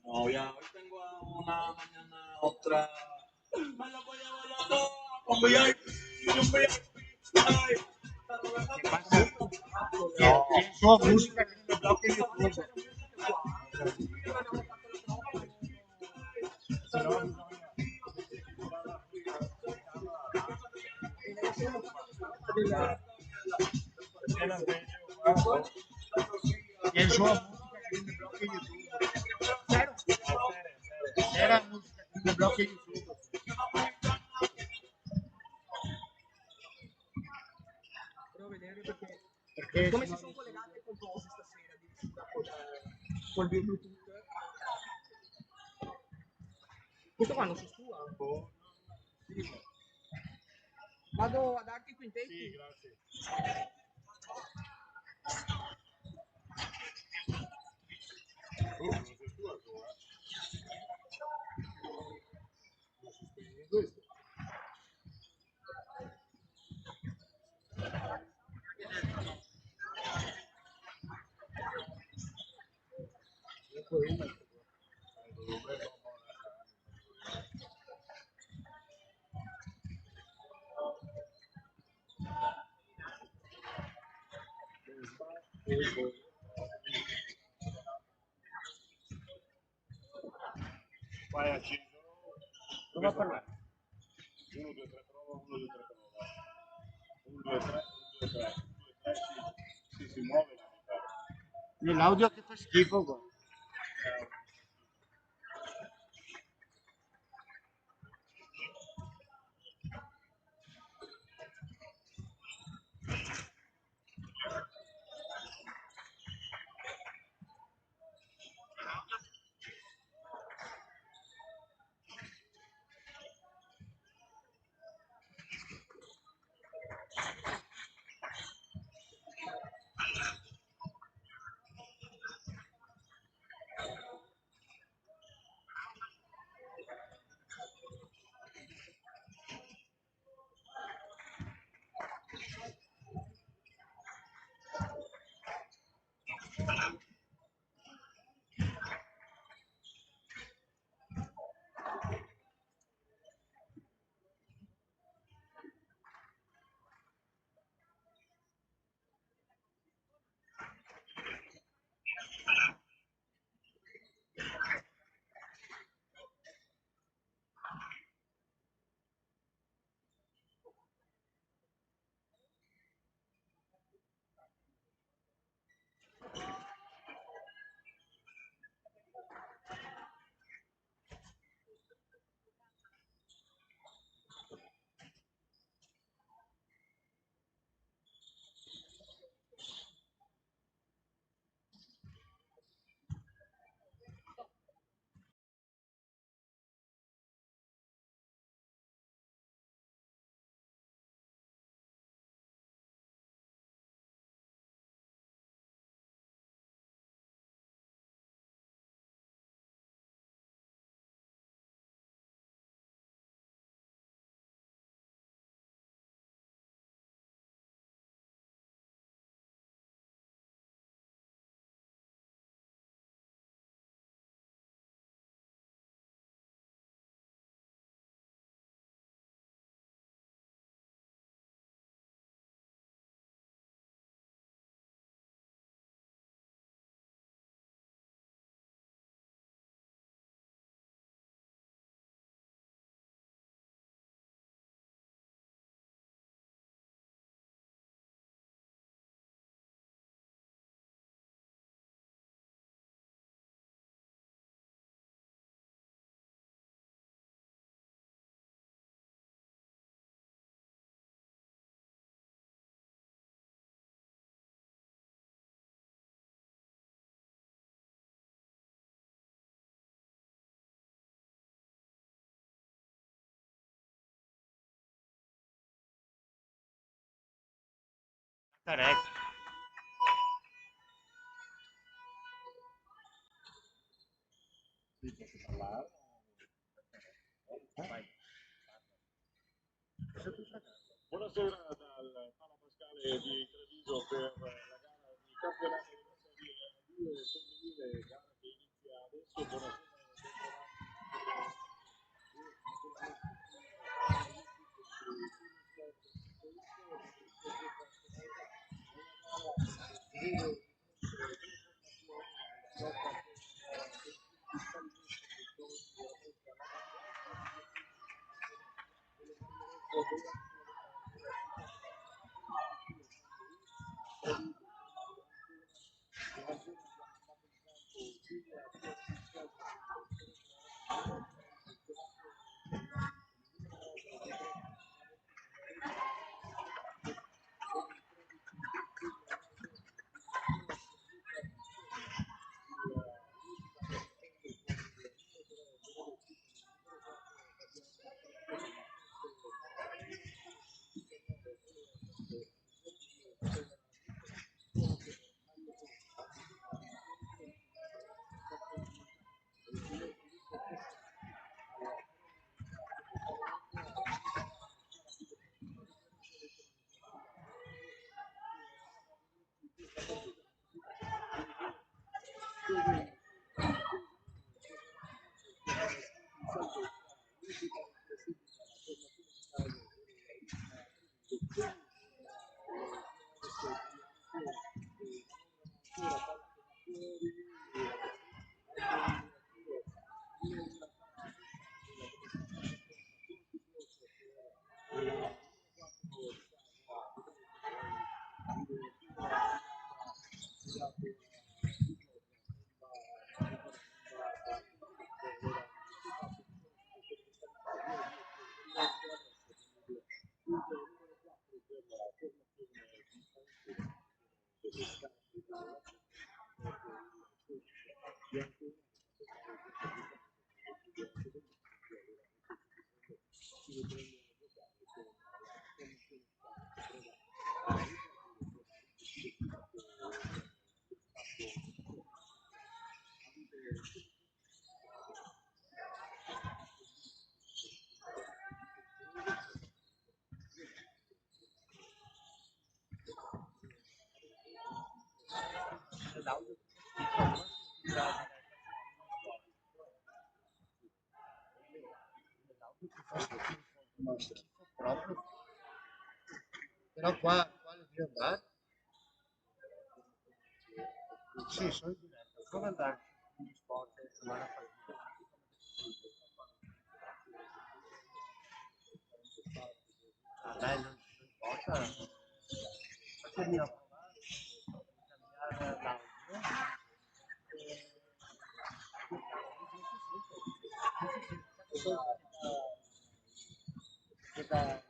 No, ya hoy tengo una mañana otra. Me la voy a llevar a toa con VIP, un VIP. Ay, ¿Qué pasa? ¿Quién sua música aqui no meu blog do YouTube? ¿Quién sua música aqui no meu blog do YouTube? Sério? Era a música aqui no meu blog do YouTube. Provo a vedere perché Perché come si sennò sono collegate con cose stasera addirittura col Bluetooth. Questo qua non si stua. Vado a darti i quintetti. Sì, grazie. Non sei tu ancora? Non si spegne questo. Comunque io metto qua. Dove va Vai acceso. Prova a parlare. 1, 2, 3, prova, 1, 2, 3, prova. 1, 2, 3, 1, 2, 3, 1, 2, 3, sì, si muove la chitarra. L'audio che fa schifo qua. Tarek. Sì, posso parlare? Vai. Buonasera dal Pala Pascale di Treviso per la gara di campionato di Serie 2 femminile, gara che inizia adesso. Buonasera l'audio non si sentirà l'audio che fa schifo proprio. Però qua lo devi andare. Sì, sono in diretta. Prova ad andare sugli sport e trovare la partita. Ah, dai, non importa. Fatemi a provare, cambiare l'audio. Questa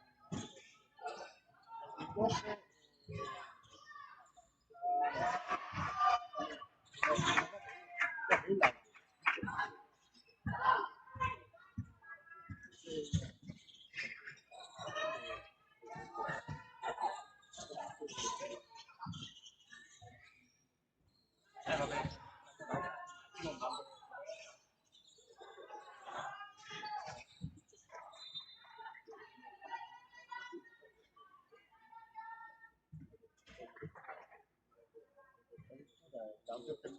forse vabbè. L'audio che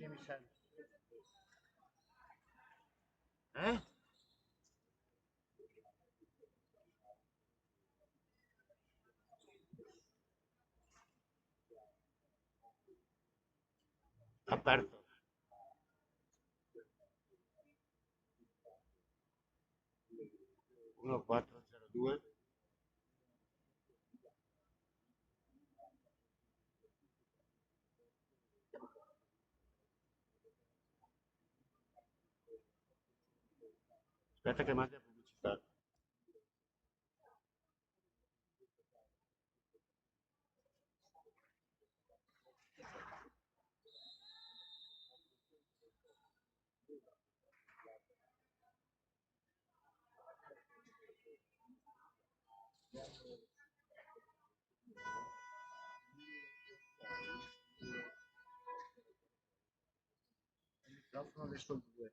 mi serve. Aperto. 1402. Aspetta che mandi la pubblicità. Il microfono adesso il 2.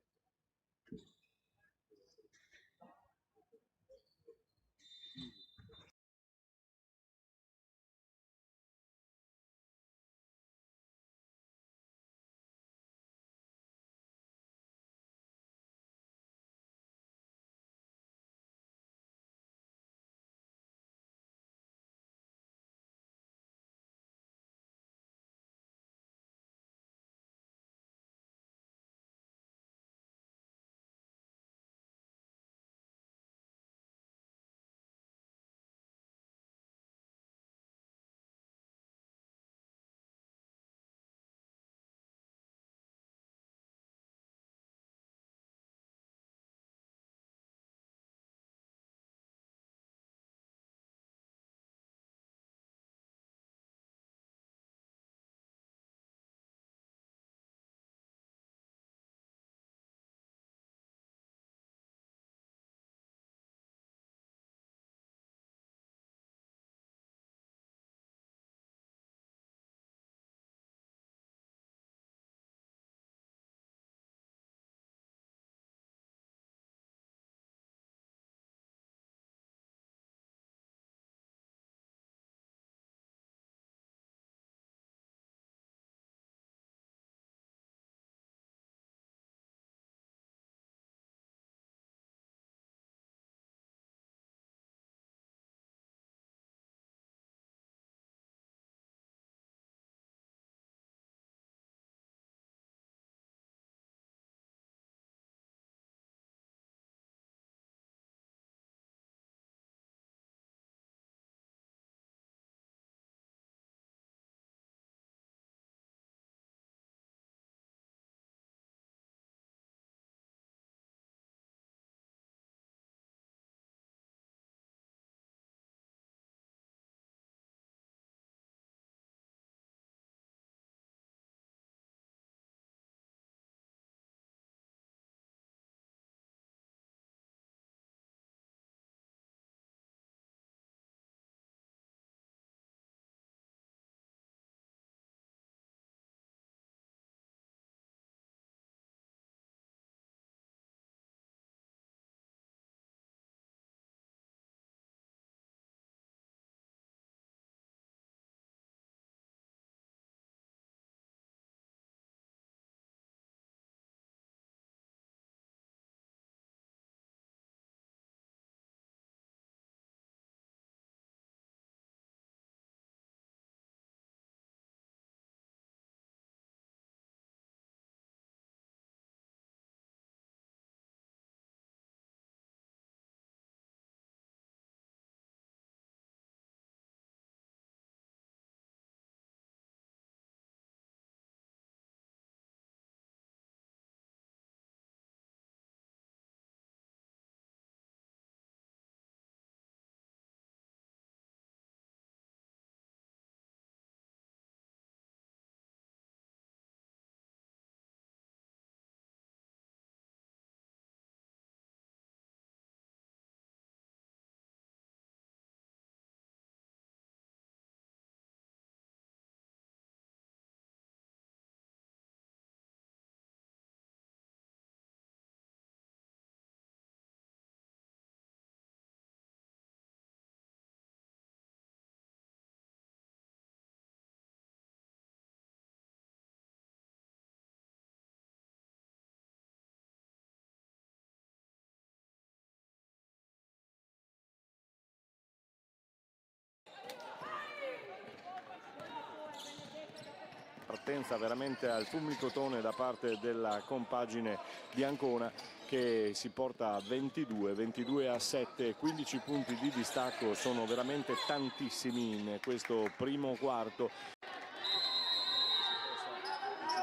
partenza veramente al fulmicotone da parte della compagine di Ancona, che si porta a 22-7, 15 punti di distacco, sono veramente tantissimi in questo primo quarto.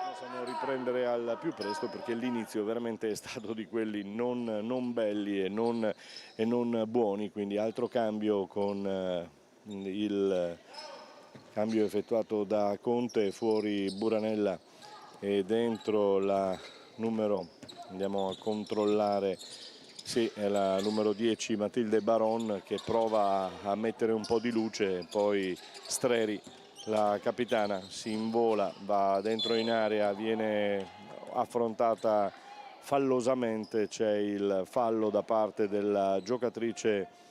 Possano riprendere al più presto, perché l'inizio veramente è stato di quelli non belli e non buoni, quindi altro cambio con il cambio effettuato da Conte, fuori Buranella e dentro la numero, andiamo a controllare, sì, è la numero 10 Matilde Baron, che prova a mettere un po' di luce, poi Streri, la capitana, si invola, va dentro in area, viene affrontata fallosamente, c'è il fallo da parte della giocatrice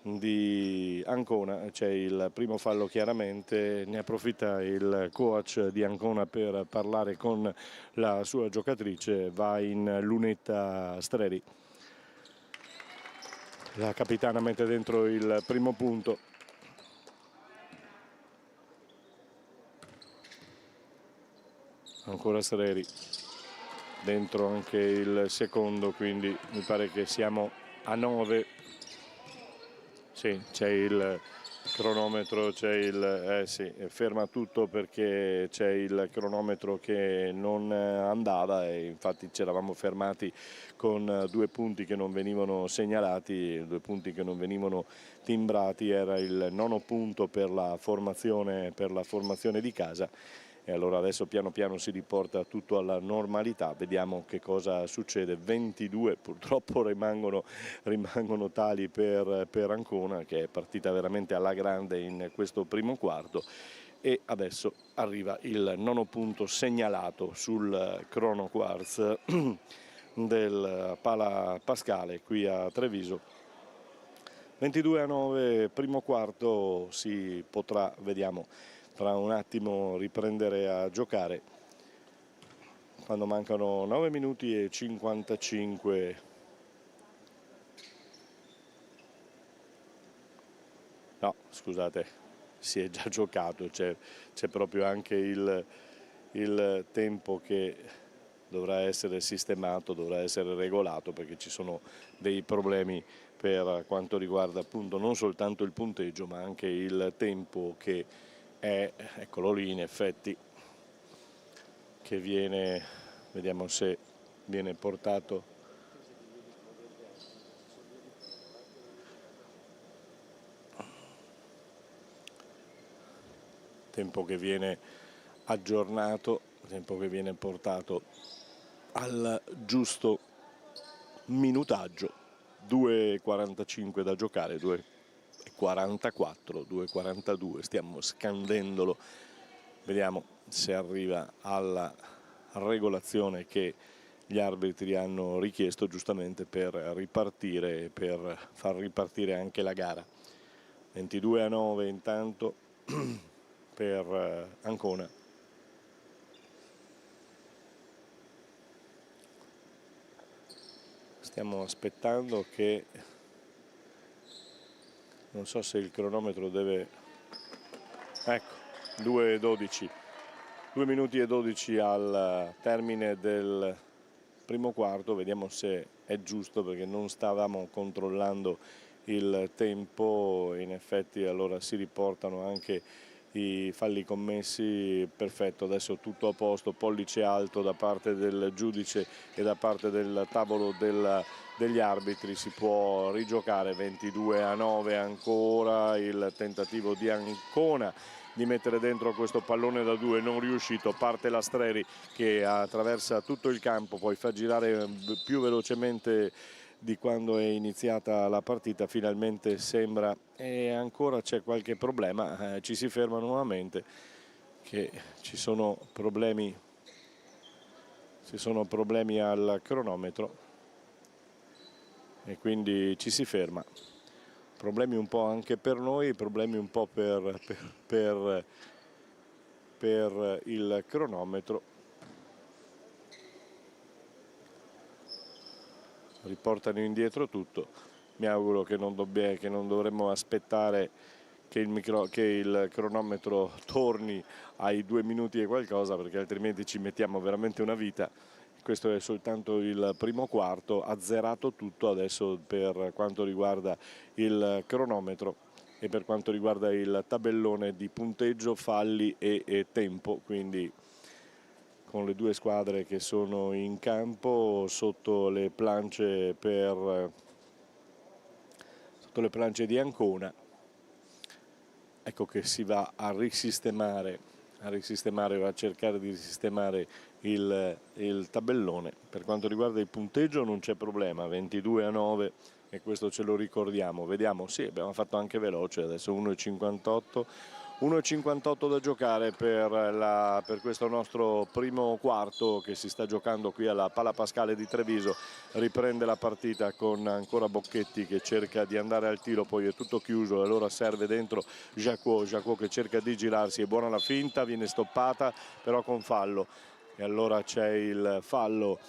di Ancona, c'è il primo fallo chiaramente, ne approfitta il coach di Ancona per parlare con la sua giocatrice, va in lunetta Streri. La capitana mette dentro il primo punto. Ancora Streri, dentro anche il secondo, quindi mi pare che siamo a 9. Sì, c'è il cronometro, c'è il sì, ferma tutto perché c'è il cronometro che non andava, e infatti ci eravamo fermati con 2 punti che non venivano segnalati, 2 punti che non venivano timbrati. Era il 9° punto per la formazione di casa. E allora adesso piano piano si riporta tutto alla normalità, vediamo che cosa succede. 22 purtroppo rimangono tali per Ancona, che è partita veramente alla grande in questo primo quarto, e adesso arriva il 9° punto segnalato sul Crono Quartz del Pala Pascale qui a Treviso. 22-9, primo quarto, si potrà, vediamo, tra un attimo riprendere a giocare, quando mancano 9 minuti e 55. No, scusate, si è già giocato, c'è proprio anche il tempo che dovrà essere sistemato, dovrà essere regolato, perché ci sono dei problemi per quanto riguarda appunto non soltanto il punteggio, ma anche il tempo che è, eccolo lì in effetti, che viene, vediamo se viene portato. Tempo che viene aggiornato, tempo che viene portato al giusto minutaggio. 2,45 da giocare, 2,44, 2,42, stiamo scandendolo, vediamo se arriva alla regolazione che gli arbitri hanno richiesto giustamente per ripartire, per far ripartire anche la gara. 22-9 intanto per Ancona. Stiamo aspettando che, non so se il cronometro deve, ecco, 2:12, 2 minuti e 12 al termine del primo quarto, vediamo se è giusto, perché non stavamo controllando il tempo, in effetti allora si riportano anche i falli commessi. Perfetto, adesso tutto a posto, pollice alto da parte del giudice e da parte del tavolo degli arbitri, si può rigiocare. 22-9 ancora, il tentativo di Ancona di mettere dentro questo pallone da 2 non riuscito, parte la Streri che attraversa tutto il campo, poi fa girare più velocemente di quando è iniziata la partita, finalmente sembra, e ancora c'è qualche problema, ci si ferma nuovamente, che ci sono problemi al cronometro e quindi ci si ferma. Problemi un po' anche per noi, problemi un po' per il cronometro. Riportano indietro tutto. Mi auguro che non dovremmo aspettare che il cronometro torni ai 2 minuti e qualcosa, perché altrimenti ci mettiamo veramente una vita. Questo è soltanto il primo quarto, azzerato tutto adesso per quanto riguarda il cronometro e per quanto riguarda il tabellone di punteggio, falli e tempo, quindi con le due squadre che sono in campo sotto le planche di Ancona. Ecco che si va a risistemare o a cercare di sistemare il tabellone. Per quanto riguarda il punteggio non c'è problema, 22-9, e questo ce lo ricordiamo. Vediamo, sì, abbiamo fatto anche veloce, adesso 1,58 da giocare per questo nostro primo quarto che si sta giocando qui alla Pala Pascale di Treviso. Riprende la partita con ancora Bocchetti che cerca di andare al tiro, poi è tutto chiuso e allora serve dentro Jacquot che cerca di girarsi, è buona la finta, viene stoppata però con fallo, e allora c'è il fallo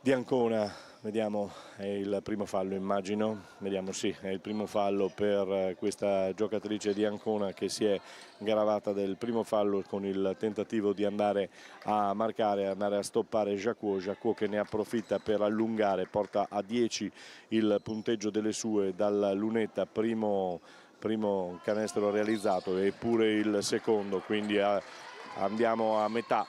di Ancona. Vediamo, è il primo fallo immagino, vediamo, sì, è il primo fallo per questa giocatrice di Ancona che si è gravata del primo fallo con il tentativo di andare a marcare, andare a stoppare Jacquot che ne approfitta per allungare, porta a 10 il punteggio delle sue dalla lunetta, primo canestro realizzato e pure il secondo, quindi andiamo a metà,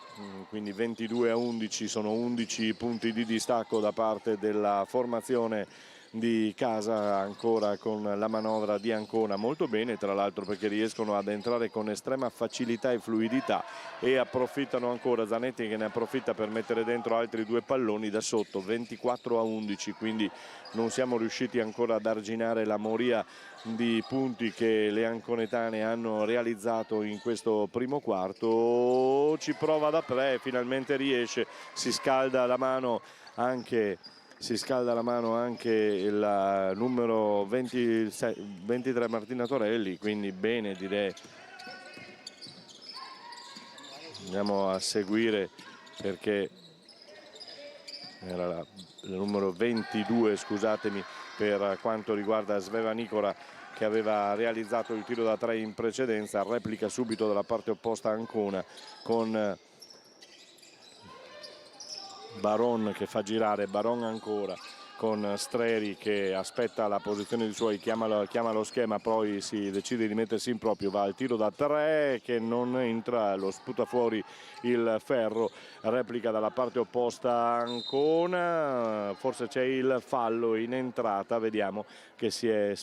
quindi 22-11, sono 11 punti di distacco da parte della formazione di casa, ancora con la manovra di Ancona molto bene, tra l'altro, perché riescono ad entrare con estrema facilità e fluidità e approfittano ancora, Zanetti che ne approfitta per mettere dentro altri due palloni da sotto, 24-11, quindi non siamo riusciti ancora ad arginare la moria di punti che le anconetane hanno realizzato in questo primo quarto. Ci prova da tre, finalmente riesce, si scalda la mano anche la numero 23 Martina Torelli, quindi bene, direi. Andiamo a seguire perché era la numero 22, scusatemi, per quanto riguarda Sveva Nicola, che aveva realizzato il tiro da 3 in precedenza. Replica subito dalla parte opposta Ancona con Baron che fa girare, Baron ancora con Streri che aspetta la posizione dei suoi, chiama lo schema, poi si decide di mettersi in proprio, va al tiro da 3 che non entra, lo sputa fuori il ferro, replica dalla parte opposta Ancona, forse c'è il fallo in entrata, vediamo che si è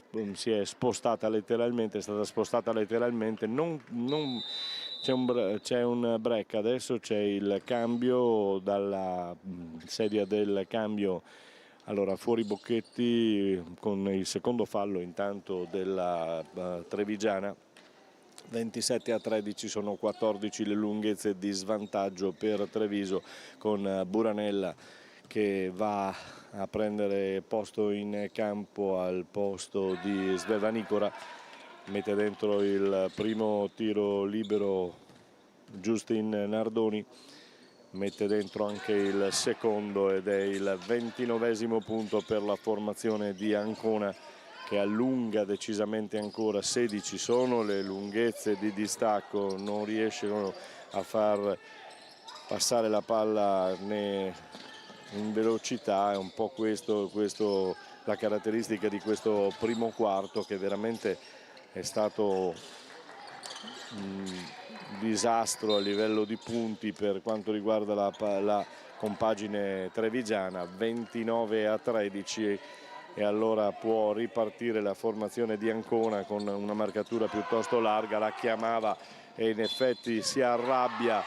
spostata letteralmente, è stata spostata letteralmente, c'è un break, adesso c'è il cambio dalla sedia del cambio. Allora, fuori Bocchetti con il secondo fallo intanto della trevigiana. 27-13, sono 14 le lunghezze di svantaggio per Treviso, con Buranella che va a prendere posto in campo al posto di Sveva Nicola. Mette dentro il primo tiro libero Justin Nardoni, mette dentro anche il secondo ed è il 29esimo punto per la formazione di Ancona, che allunga decisamente ancora. 16 sono le lunghezze di distacco, non riescono a far passare la palla né in velocità. È un po' questo la caratteristica di questo primo quarto, che veramente è stato un disastro a livello di punti per quanto riguarda la compagine trevigiana. 29-13, e allora può ripartire la formazione di Ancona con una marcatura piuttosto larga. La chiamava e in effetti si arrabbia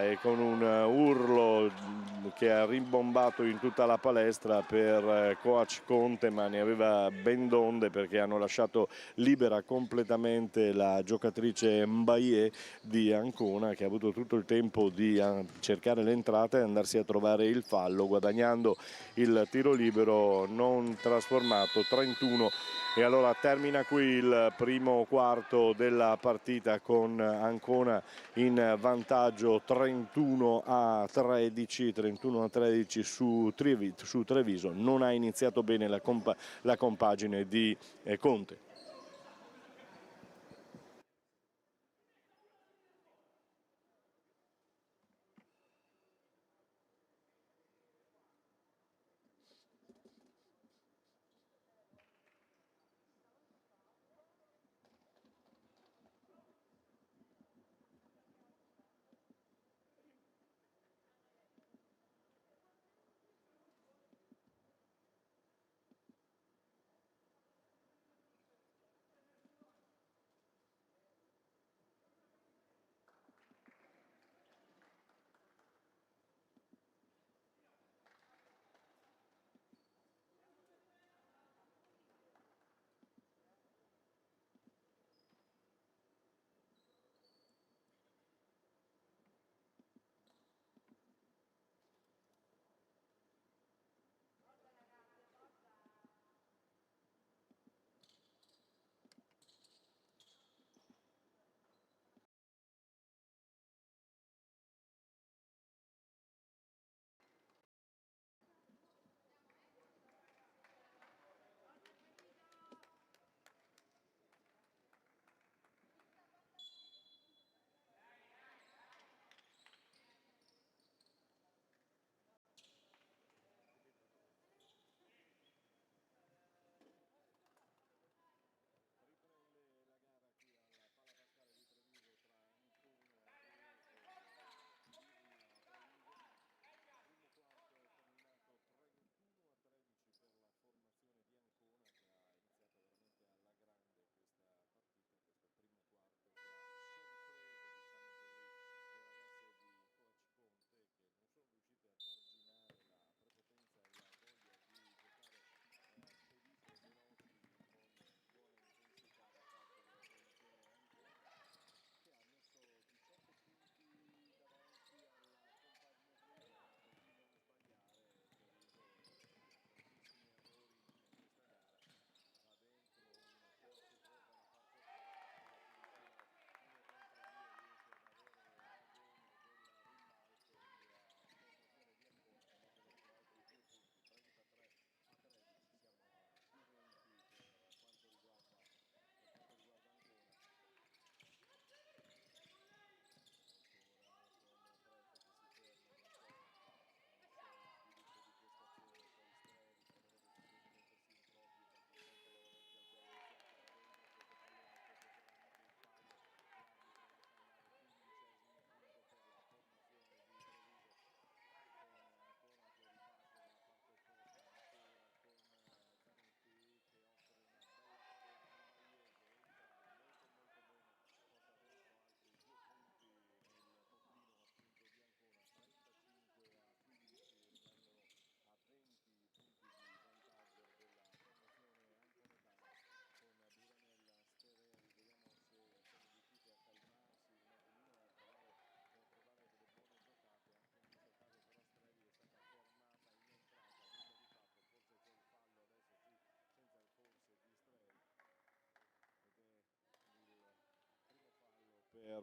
e con un urlo che ha rimbombato in tutta la palestra per coach Conte, ma ne aveva ben donde, perché hanno lasciato libera completamente la giocatrice Mbaye di Ancona, che ha avuto tutto il tempo di cercare l'entrata e andarsi a trovare il fallo, guadagnando il tiro libero non trasformato. E allora termina qui il primo quarto della partita con Ancona in vantaggio 31-13 su Treviso. Non ha iniziato bene la compagine di Conte.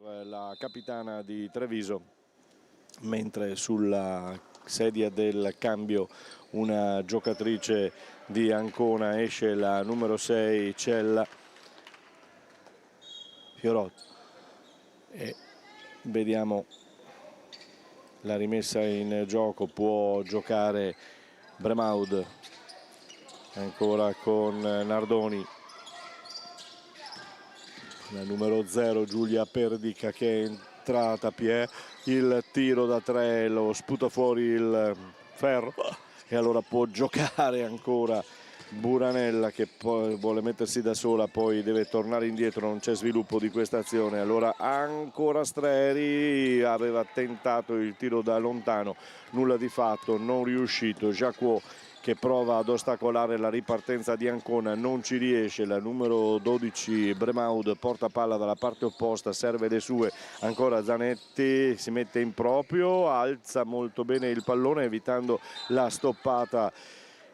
Per la capitana di Treviso, mentre sulla sedia del cambio una giocatrice di Ancona esce la numero 6 Cella Fiorotto, e vediamo la rimessa in gioco. Può giocare Bremaud ancora con Nardoni, la numero 0 Giulia Perdica che è entrata. Il tiro da 3 lo sputa fuori il ferro e allora può giocare ancora Buranella, che poi vuole mettersi da sola, poi deve tornare indietro, non c'è sviluppo di questa azione. Allora ancora Streri, aveva tentato il tiro da lontano, nulla di fatto, non riuscito. Jacquot che prova ad ostacolare la ripartenza di Ancona, non ci riesce. La numero 12 Bremaud porta palla dalla parte opposta, serve le sue. Ancora Zanetti si mette in proprio, alza molto bene il pallone evitando la stoppata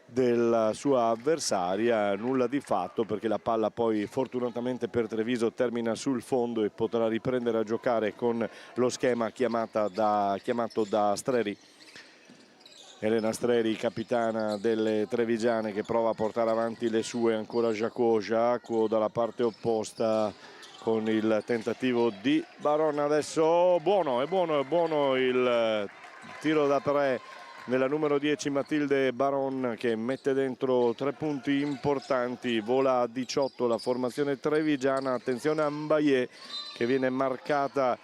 della sua avversaria. Nulla di fatto, perché la palla poi fortunatamente per Treviso termina sul fondo e potrà riprendere a giocare con lo schema chiamato da Streri. Elena Streri, capitana delle trevigiane, che prova a portare avanti le sue. Ancora Giacuo dalla parte opposta con il tentativo di Baron. Adesso è buono il tiro da 3 nella numero 10 Matilde Baron, che mette dentro 3 punti importanti. Vola a 18 la formazione trevigiana. Attenzione a Mbaye, che viene marcata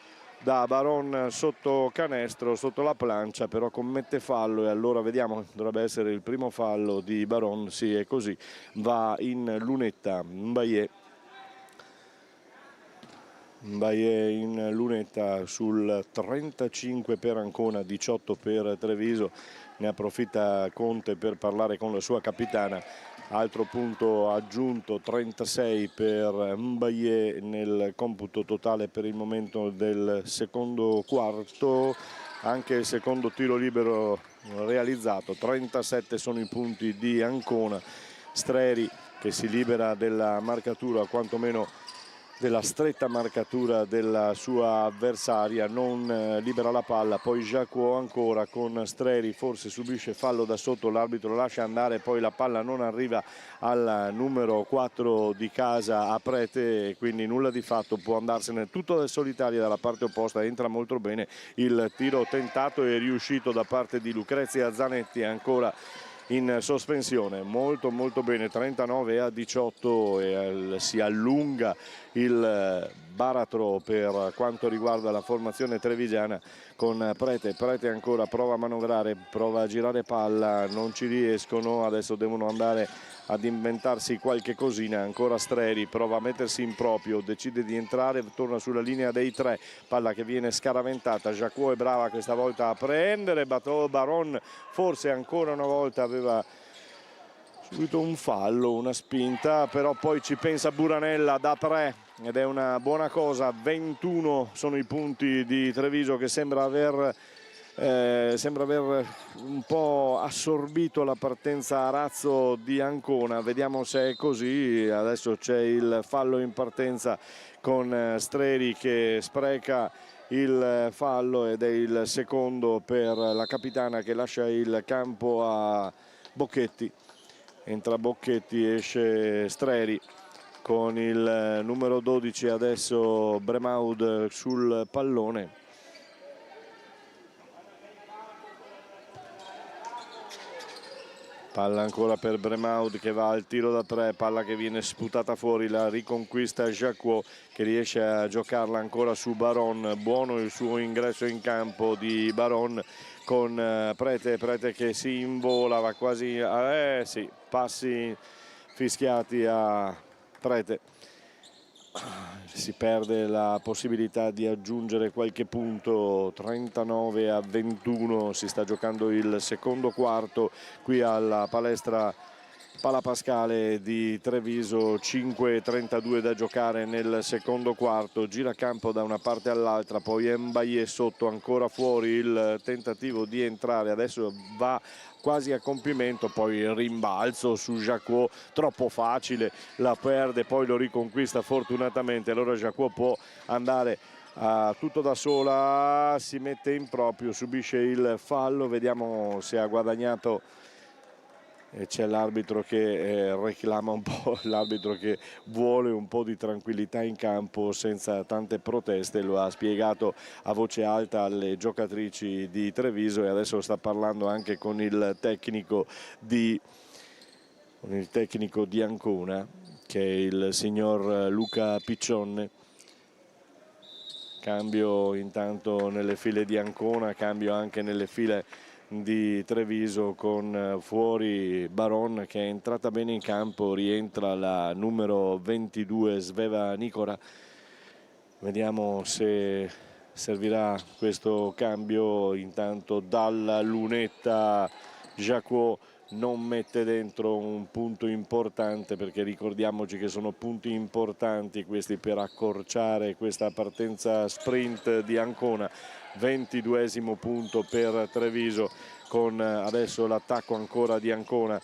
da Baron sotto canestro, sotto la plancia, però commette fallo, e allora vediamo, dovrebbe essere il primo fallo di Baron. Sì, è così, va in lunetta Mbaye in lunetta sul 35 per Ancona, 18 per Treviso. Ne approfitta Conte per parlare con la sua capitana. Altro punto aggiunto, 36 per Mbaye nel computo totale per il momento del secondo quarto. Anche il secondo tiro libero realizzato. 37 sono i punti di Ancona. Streri, che si libera della marcatura, quantomeno della stretta marcatura della sua avversaria, non libera la palla. Poi Giacuo ancora con Streri, forse subisce fallo da sotto, l'arbitro lascia andare, poi la palla non arriva al numero 4 di casa a Prete, e quindi nulla di fatto, può andarsene tutto del solitario dalla parte opposta. Entra molto bene il tiro tentato e riuscito da parte di Lucrezia Zanetti, ancora in sospensione. Molto bene, 39 a 18, e si allunga il baratro per quanto riguarda la formazione trevigiana, con Prete ancora prova a manovrare, prova a girare palla, non ci riescono. Adesso devono andare ad inventarsi qualche cosina. Ancora Streri prova a mettersi in proprio, decide di entrare, torna sulla linea dei 3, palla che viene scaraventata. Giacuo è brava questa volta a prendere, Baron forse ancora una volta aveva subito un fallo, una spinta, però poi ci pensa Buranella da 3 ed è una buona cosa. 21 sono i punti di Treviso, che sembra aver un po' assorbito la partenza a razzo di Ancona. Vediamo se è così. Adesso c'è il fallo in partenza con Streri che spreca il fallo, ed è il secondo per la capitana, che lascia il campo a Bocchetti. Entra Bocchetti, esce Streri con il numero 12 adesso Bremaud sul pallone. Palla ancora per Bremaud, che va al tiro da 3, palla che viene sputata fuori, la riconquista Giacuo, che riesce a giocarla ancora su Baron. Buono il suo ingresso in campo di Baron con Prete che si invola, va quasi sì, passi fischiati a Prete. Si perde la possibilità di aggiungere qualche punto. 39 a 21, si sta giocando il secondo quarto qui alla palestra Pala Pascale di Treviso. 5:32 da giocare nel secondo quarto. Gira campo da una parte all'altra, poi Mbaye sotto, ancora fuori il tentativo di entrare, adesso va quasi a compimento, poi il rimbalzo su Giacuo troppo facile, la perde, poi lo riconquista fortunatamente. Allora Giacuo può andare tutto da sola, si mette in proprio, subisce il fallo, vediamo se ha guadagnato. E c'è l'arbitro che reclama un po', l'arbitro che vuole un po' di tranquillità in campo senza tante proteste. Lo ha spiegato a voce alta alle giocatrici di Treviso, e adesso sta parlando anche con il tecnico di Ancona, che è il signor Luca Piccionne. Cambio intanto nelle file di Ancona, cambio anche nelle file di Treviso, con fuori Baron, che è entrata bene in campo. Rientra la numero 22 Sveva Nicora. Vediamo se servirà questo cambio. Intanto dalla lunetta Giacuo non mette dentro un punto importante, perché ricordiamoci che sono punti importanti questi per accorciare questa partenza sprint di Ancona. 22esimo punto per Treviso, con adesso l'attacco ancora di Ancona.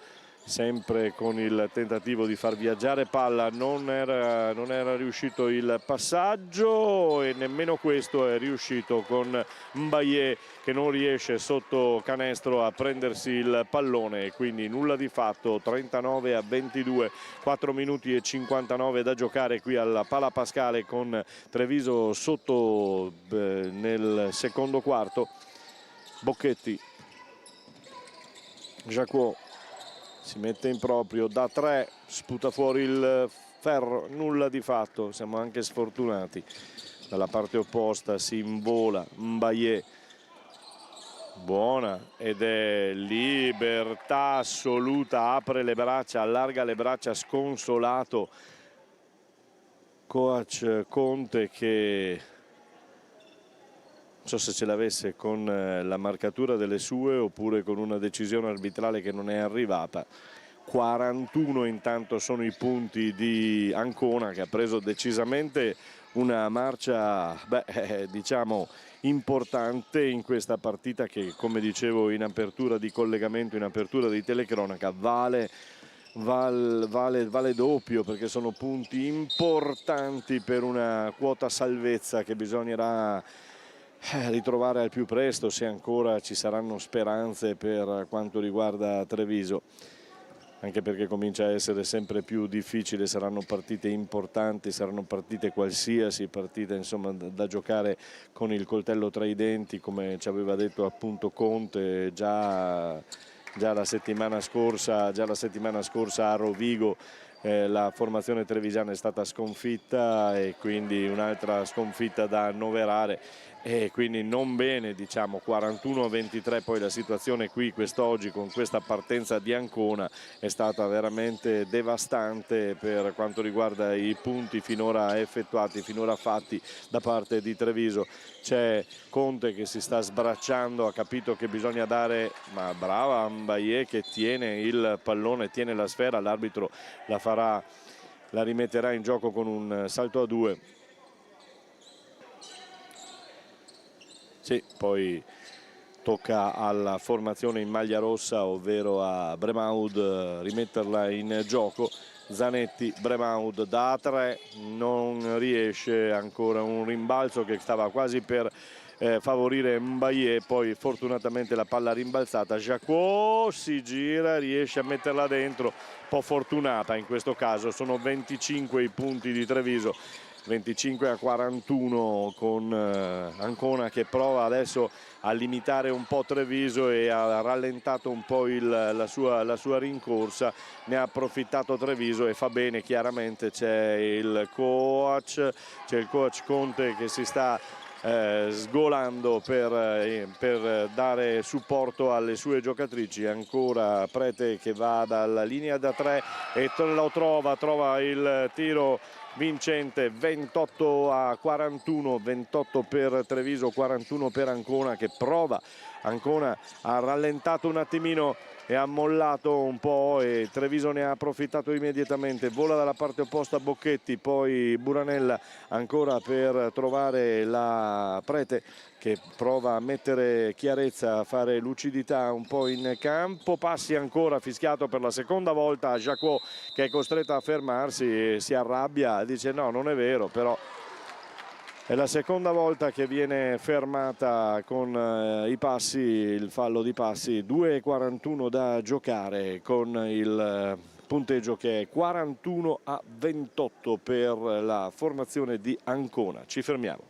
sempre con il tentativo di far viaggiare palla, non era riuscito il passaggio e nemmeno questo è riuscito con Mbaye, che non riesce sotto canestro a prendersi il pallone, e quindi nulla di fatto. 39-22, 4 minuti e 59 da giocare qui alla Pala Pascale, con Treviso sotto nel secondo quarto. Bocchetti, Jacquot si mette in proprio da 3, sputa fuori il ferro, nulla di fatto, siamo anche sfortunati. Dalla parte opposta si invola Mbaye, buona, ed è libertà assoluta, apre le braccia, allarga le braccia sconsolato coach Conte, che non so se ce l'avesse con la marcatura delle sue oppure con una decisione arbitrale che non è arrivata. 41 intanto sono i punti di Ancona, che ha preso decisamente una marcia diciamo importante in questa partita, che, come dicevo in apertura di collegamento, in apertura di telecronaca, vale doppio, perché sono punti importanti per una quota salvezza che bisognerà ritrovare al più presto, se ancora ci saranno speranze per quanto riguarda Treviso, anche perché comincia a essere sempre più difficile. Saranno partite importanti, saranno partite qualsiasi, partite insomma da giocare con il coltello tra i denti, come ci aveva detto appunto Conte già la settimana scorsa a Rovigo. La formazione trevigiana è stata sconfitta, e quindi un'altra sconfitta da annoverare, e quindi non bene, diciamo. 41-23 poi la situazione qui quest'oggi, con questa partenza di Ancona, è stata veramente devastante per quanto riguarda i punti finora effettuati, finora fatti da parte di Treviso. C'è Conte che si sta sbracciando, ha capito che bisogna dare, ma brava Mbaye che tiene il pallone, tiene la sfera, l'arbitro la rimetterà in gioco con un salto a 2. Sì, poi tocca alla formazione in maglia rossa, ovvero a Bremaud, rimetterla in gioco. Zanetti, Bremaud da 3, non riesce, ancora un rimbalzo che stava quasi per favorire Mbaye, poi fortunatamente la palla rimbalzata, Jacquot si gira, riesce a metterla dentro, un po' fortunata in questo caso. Sono 25 i punti di Treviso, 25-41, con Ancona che prova adesso a limitare un po' Treviso e ha rallentato un po' la sua rincorsa. Ne ha approfittato Treviso e fa bene, chiaramente. C'è il coach Conte che si sta sgolando per dare supporto alle sue giocatrici. Ancora Prete che va dalla linea da 3 e lo trova il tiro vincente. 28-41, 28 per Treviso, 41 per Ancona, che prova. Ancona ha rallentato un attimino e ha mollato un po', e Treviso ne ha approfittato immediatamente. Vola dalla parte opposta Bocchetti, poi Buranella ancora per trovare la Prete, che prova a mettere chiarezza, a fare lucidità un po' in campo. Passi ancora, fischiato per la seconda volta a Jacquot, che è costretto a fermarsi e si arrabbia, dice no, non è vero, però è la seconda volta che viene fermata con i passi, il fallo di passi. 2:41 da giocare, con il punteggio che è 41-28 per la formazione di Ancona. Ci fermiamo.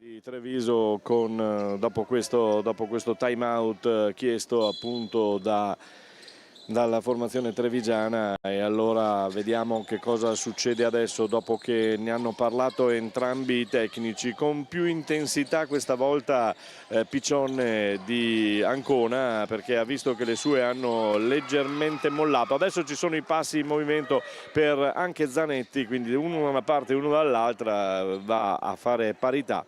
di Treviso dopo questo time out chiesto appunto dalla formazione trevigiana, e allora vediamo che cosa succede adesso dopo che ne hanno parlato entrambi i tecnici. Con più intensità questa volta Piccione di Ancona, perché ha visto che le sue hanno leggermente mollato. Adesso ci sono i passi in movimento per anche Zanetti, quindi uno da una parte e uno dall'altra, va a fare parità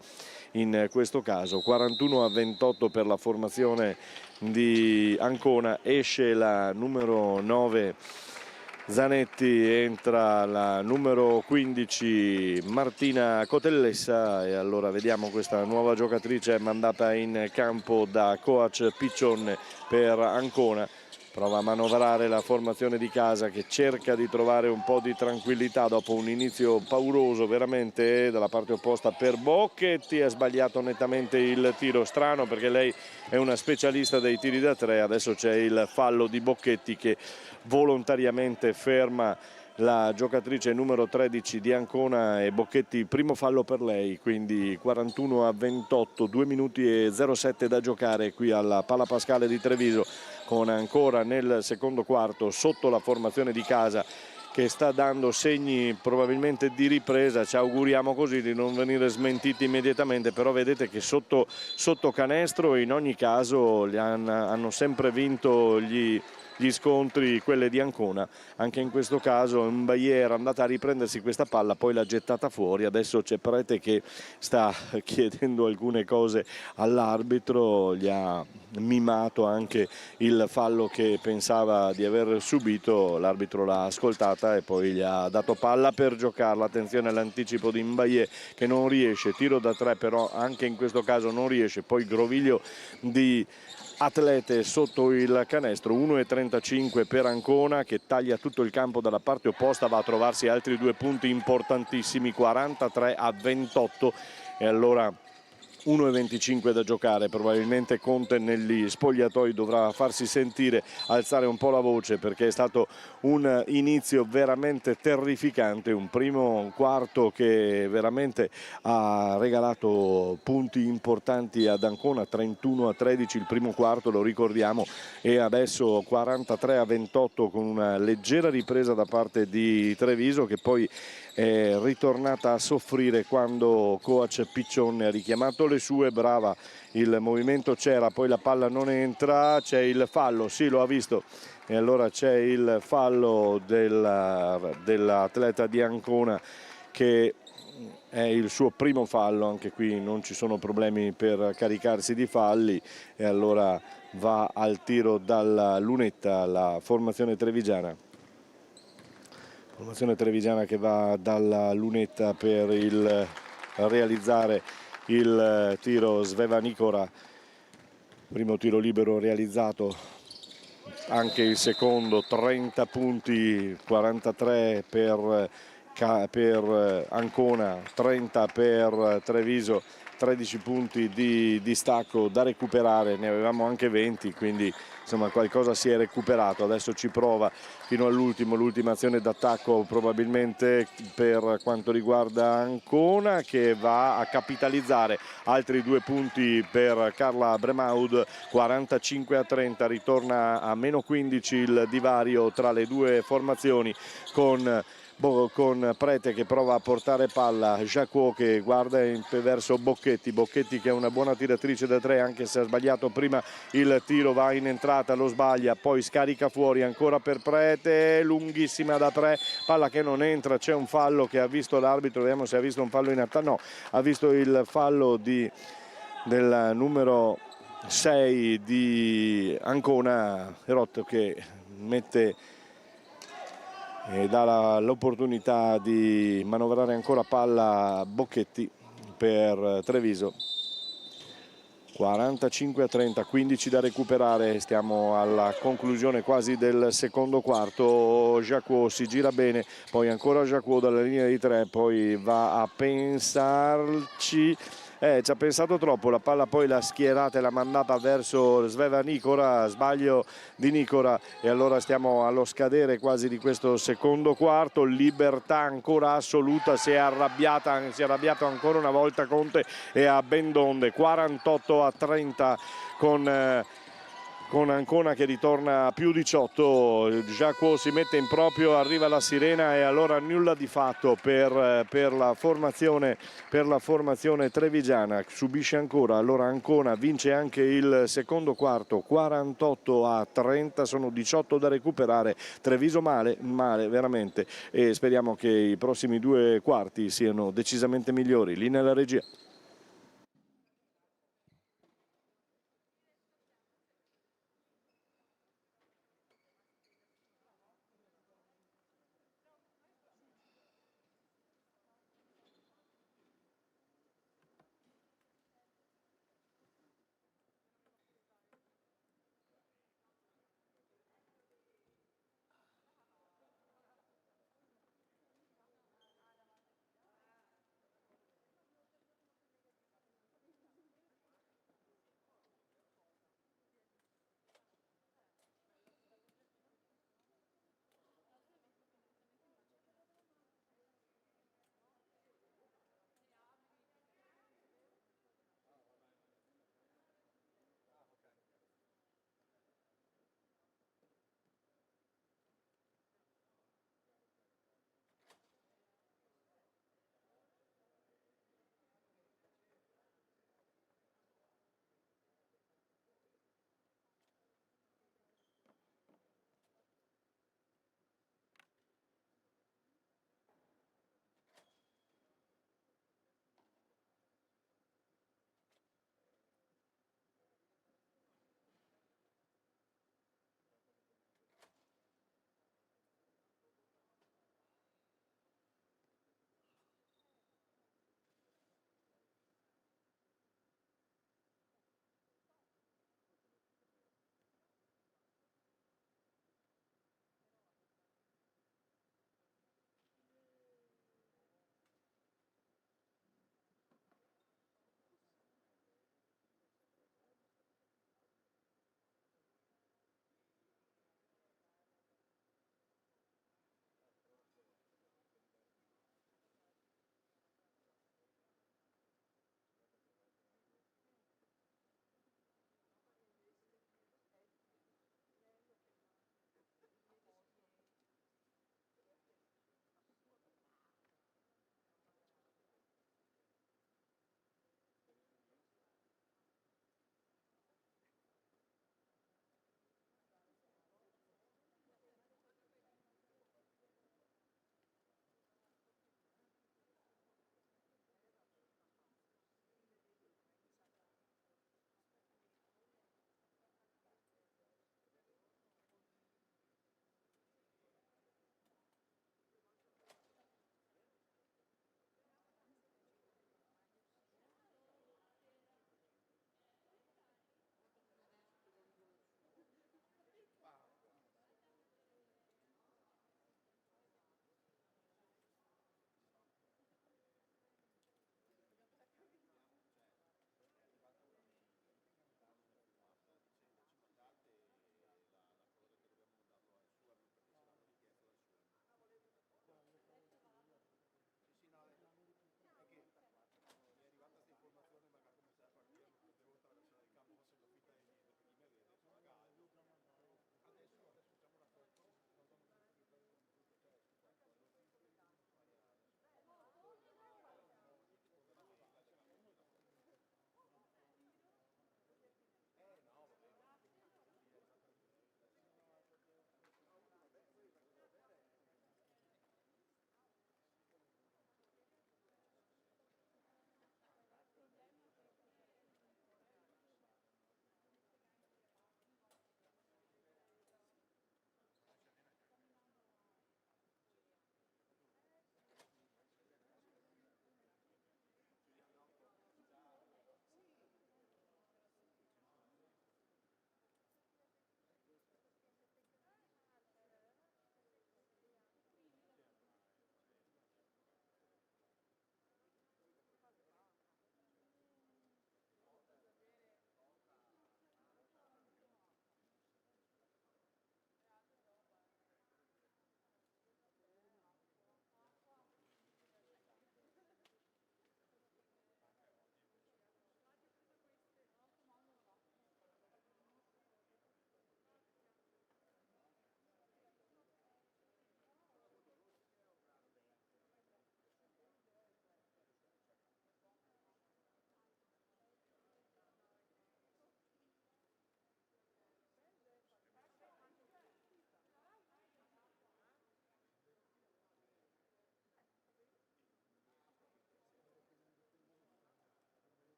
in questo caso. 41-28 per la formazione di Ancona. Esce la numero 9 Zanetti, entra la numero 15 Martina Cotellessa, e allora vediamo questa nuova giocatrice mandata in campo da coach Piccione per Ancona. Prova a manovrare la formazione di casa, che cerca di trovare un po' di tranquillità dopo un inizio pauroso veramente dalla parte opposta per Bocchetti. Ha sbagliato nettamente il tiro, strano perché lei è una specialista dei tiri da tre. Adesso c'è il fallo di Bocchetti che volontariamente ferma la giocatrice numero 13 di Ancona, e Bocchetti primo fallo per lei, quindi 41-28, 2 minuti e 07 da giocare qui alla Pala Pascale di Treviso, con ancora nel secondo quarto sotto la formazione di casa che sta dando segni probabilmente di ripresa. Ci auguriamo così di non venire smentiti immediatamente, però vedete che sotto canestro in ogni caso hanno sempre vinto gli scontri quelle di Ancona. Anche in questo caso Mbaye era andata a riprendersi questa palla, poi l'ha gettata fuori. Adesso c'è Prete che sta chiedendo alcune cose all'arbitro, gli ha mimato anche il fallo che pensava di aver subito, l'arbitro l'ha ascoltata e poi gli ha dato palla per giocarla. Attenzione all'anticipo di Mbaye che non riesce, tiro da tre però anche in questo caso non riesce, poi groviglio di atlete sotto il canestro. 1,35 per Ancona, che taglia tutto il campo dalla parte opposta, va a trovarsi altri 2 punti importantissimi, 43-28, e allora 1,25 da giocare. Probabilmente Conte negli spogliatoi dovrà farsi sentire, alzare un po' la voce, perché è stato un inizio veramente terrificante, un primo quarto che veramente ha regalato punti importanti ad Ancona, 31-13 il primo quarto, lo ricordiamo, e adesso 43-28 con una leggera ripresa da parte di Treviso, che poi è ritornata a soffrire quando coach Piccione ha richiamato le sue. Brava, il movimento c'era, poi la palla non entra, c'è il fallo, sì, lo ha visto, e allora c'è il fallo dell'atleta di Ancona, che è il suo primo fallo. Anche qui non ci sono problemi per caricarsi di falli, e allora va al tiro dalla lunetta la formazione trevigiana. Formazione trevigiana che va dalla lunetta per realizzare il tiro Sveva Nicora. Primo tiro libero realizzato, anche il secondo, 30 punti, 43 per Ancona, 30 per Treviso, 13 punti di distacco da recuperare, ne avevamo anche 20, quindi insomma qualcosa si è recuperato. Adesso ci prova fino all'ultimo, l'ultima azione d'attacco probabilmente per quanto riguarda Ancona, che va a capitalizzare altri 2 punti per Carla Bremaud. 45-30, ritorna a meno 15 il divario tra le due formazioni, con Prete che prova a portare palla, Jacquot che guarda verso Bocchetti che è una buona tiratrice da tre, anche se ha sbagliato prima il tiro, va in entrata, lo sbaglia, poi scarica fuori ancora per Prete, lunghissima da tre, palla che non entra. C'è un fallo che ha visto l'arbitro, vediamo se ha visto un fallo in attacco, no, ha visto il fallo del numero 6 di Ancona, Rotto, che mette e dà l'opportunità di manovrare ancora palla Bocchetti per Treviso. 45-30, 15 da recuperare, stiamo alla conclusione quasi del secondo quarto. Jacquot si gira bene, poi ancora Jacquot dalla linea di tre, poi va a pensarci, Ci ha pensato troppo, la palla poi l'ha schierata e l'ha mandata verso Sveva Nicora, sbaglio di Nicora, e allora stiamo allo scadere quasi di questo secondo quarto. Libertà ancora assoluta, si è arrabbiato ancora una volta Conte e a ben donde, 48-30 con Ancona che ritorna a più 18. Giacomo si mette in proprio, arriva la sirena e allora nulla di fatto per la formazione trevigiana. Subisce ancora, allora Ancona vince anche il secondo quarto, 48-30, sono 18 da recuperare. Treviso male veramente, e speriamo che i prossimi due quarti siano decisamente migliori. Lì nella regia.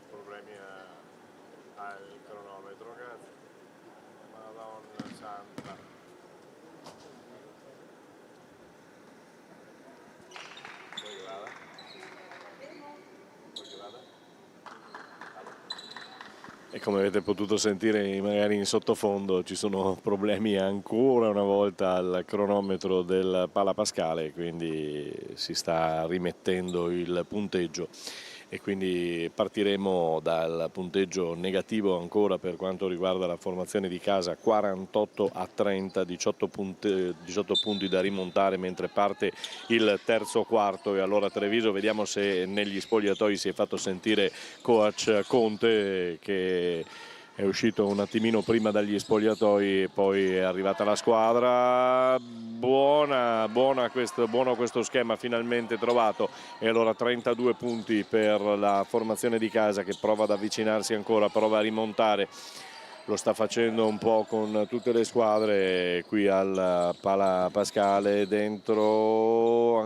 problemi al cronometro, grazie. Madonna santa. Vuoi che vada? Vuoi che vada? E come avete potuto sentire magari in sottofondo ci sono problemi ancora una volta al cronometro del Pala Pascale, quindi si sta rimettendo il punteggio e quindi partiremo dal punteggio negativo ancora per quanto riguarda la formazione di casa, 48-30, 18 punti da rimontare mentre parte il terzo quarto. E allora Treviso, vediamo se negli spogliatoi si è fatto sentire coach Conte, che è uscito un attimino prima dagli spogliatoi e poi è arrivata la squadra. Buono questo schema finalmente trovato, e allora 32 punti per la formazione di casa che prova ad avvicinarsi ancora, prova a rimontare. Lo sta facendo un po' con tutte le squadre qui al Pala Pascale. Dentro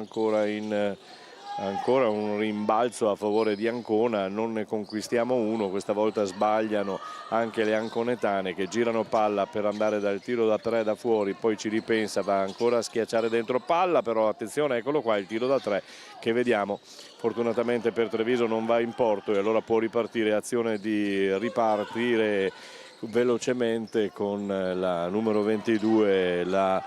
ancora un rimbalzo a favore di Ancona, non ne conquistiamo uno, questa volta sbagliano anche le anconetane che girano palla per andare dal tiro da 3 da fuori, poi ci ripensa, va ancora a schiacciare dentro palla, però attenzione, eccolo qua il tiro da 3 che vediamo fortunatamente per Treviso non va in porto, e allora può ripartire, azione di ripartire velocemente con la numero 22, la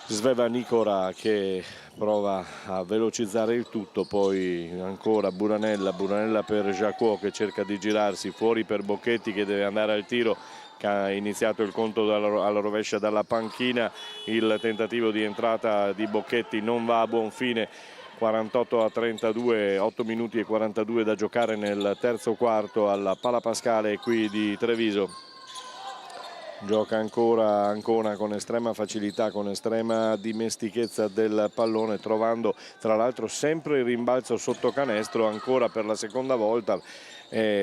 Sveva Nicora, che prova a velocizzare il tutto. Poi ancora Buranella per Jacquot che cerca di girarsi fuori per Bocchetti che deve andare al tiro, che ha iniziato il conto alla rovescia dalla panchina. Il tentativo di entrata di Bocchetti non va a buon fine. 48-32, 8 minuti e 42 da giocare nel terzo quarto alla Pala Pascale qui di Treviso. Gioca ancora Ancona con estrema facilità, con estrema dimestichezza del pallone, trovando tra l'altro sempre il rimbalzo sotto canestro ancora per la seconda volta.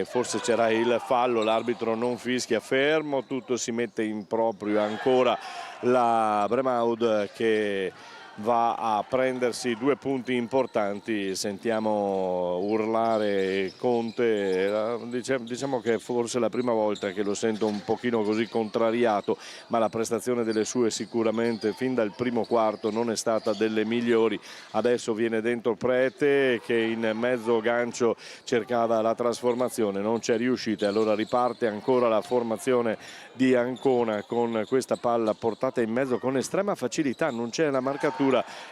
Forse c'era il fallo, l'arbitro non fischia, fermo, tutto si mette in proprio ancora la Bremaud che va a prendersi 2 punti importanti. Sentiamo urlare Conte, diciamo che è forse la prima volta che lo sento un pochino così contrariato, ma la prestazione delle sue sicuramente fin dal primo quarto non è stata delle migliori. Adesso viene dentro Prete che in mezzo gancio cercava la trasformazione, non c'è riuscita, e allora riparte ancora la formazione di Ancona con questa palla portata in mezzo con estrema facilità, non c'è la marcatura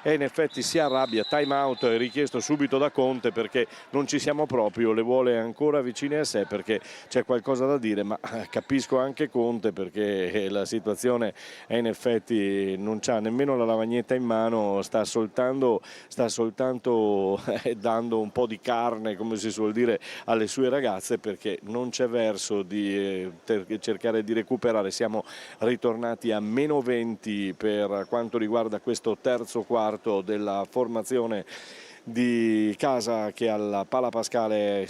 e in effetti si arrabbia. Time out è richiesto subito da Conte perché non ci siamo proprio, le vuole ancora vicine a sé perché c'è qualcosa da dire, ma capisco anche Conte perché la situazione è in effetti non c'ha nemmeno la lavagnetta in mano, sta soltanto dando un po' di carne, come si suol dire, alle sue ragazze, perché non c'è verso di cercare di recuperare. Siamo ritornati a meno 20 per quanto riguarda questo terzo quarto della formazione di casa, che alla Pala Pascale è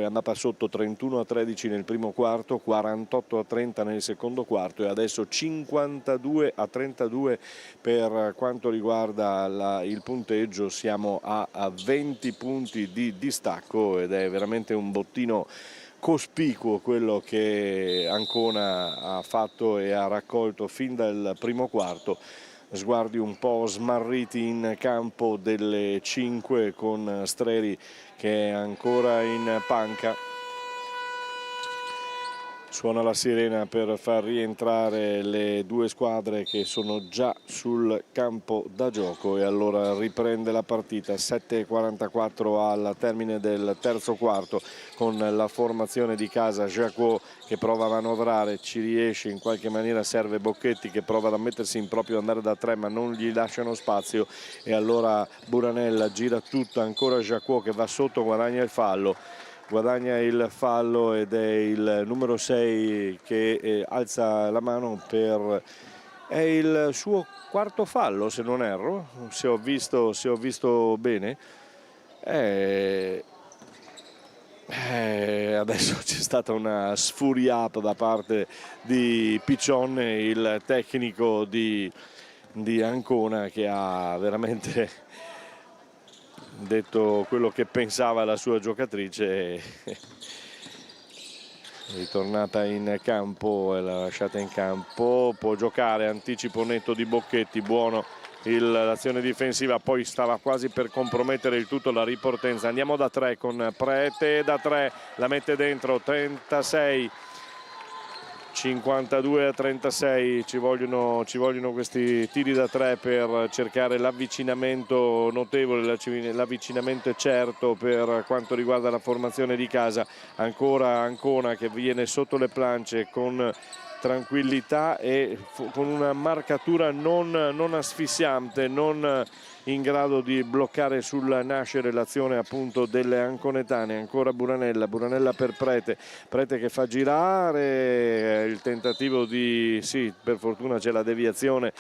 andata sotto 31-13 nel primo quarto, 48-30 nel secondo quarto e adesso 52-32 per quanto riguarda il punteggio. Siamo a 20 punti di distacco ed è veramente un bottino cospicuo quello che Ancona ha fatto e ha raccolto fin dal primo quarto. Sguardi un po' smarriti in campo delle 5 con Streri che è ancora in panca. Suona la sirena per far rientrare le due squadre che sono già sul campo da gioco e allora riprende la partita. 7:44 al termine del terzo quarto con la formazione di casa. Jacquot che prova a manovrare, ci riesce in qualche maniera, serve Bocchetti che prova a mettersi in proprio, andare da 3 ma non gli lasciano spazio e allora Buranella gira tutto, ancora Jacquot che va sotto, guadagna il fallo ed è il numero 6 che alza la mano per... è il suo quarto fallo se non erro, se ho visto bene. Adesso c'è stata una sfuriata da parte di Piccione, il tecnico di Ancona, che ha veramente detto quello che pensava la sua giocatrice ritornata in campo e la lasciata in campo, può giocare, anticipo netto di Bocchetti, buono l'azione difensiva, poi stava quasi per compromettere il tutto la ripartenza. Andiamo da 3 con Prete, da 3 la mette dentro, 36 52-36, ci vogliono questi tiri da 3 per cercare l'avvicinamento notevole, l'avvicinamento certo per quanto riguarda la formazione di casa. Ancora Ancona che viene sotto le planche con tranquillità e con una marcatura non asfissiante, non in grado di bloccare sul nascere l'azione appunto delle anconetane. Ancora Buranella per Prete che fa girare, il tentativo di, sì, per fortuna c'è la deviazione